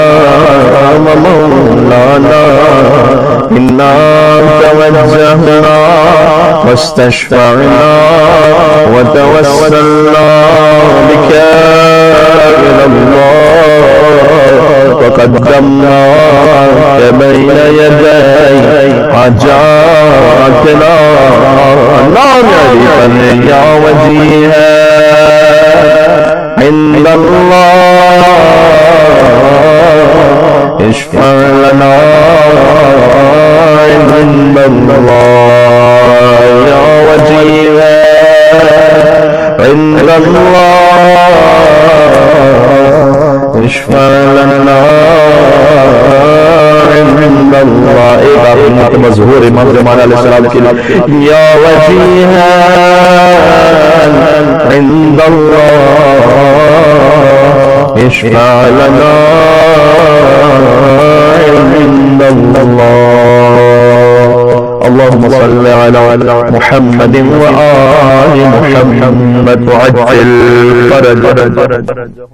و مولانا انا توجہنا واستشفعنا وتوسلنا بك إلى الله وقدمناك بين يدي حاجاتنا لا نعرفا يا وجيها عند الله اشفع لنا عند الله يا وجيها عند الله اشفع لنا عند الله ایک مظہور امام زمان علیہ السلام کی یا وجیہا عند الله اشفع لنا عند الله اللهم صل على محمد وآل محمد وعجل فرجهم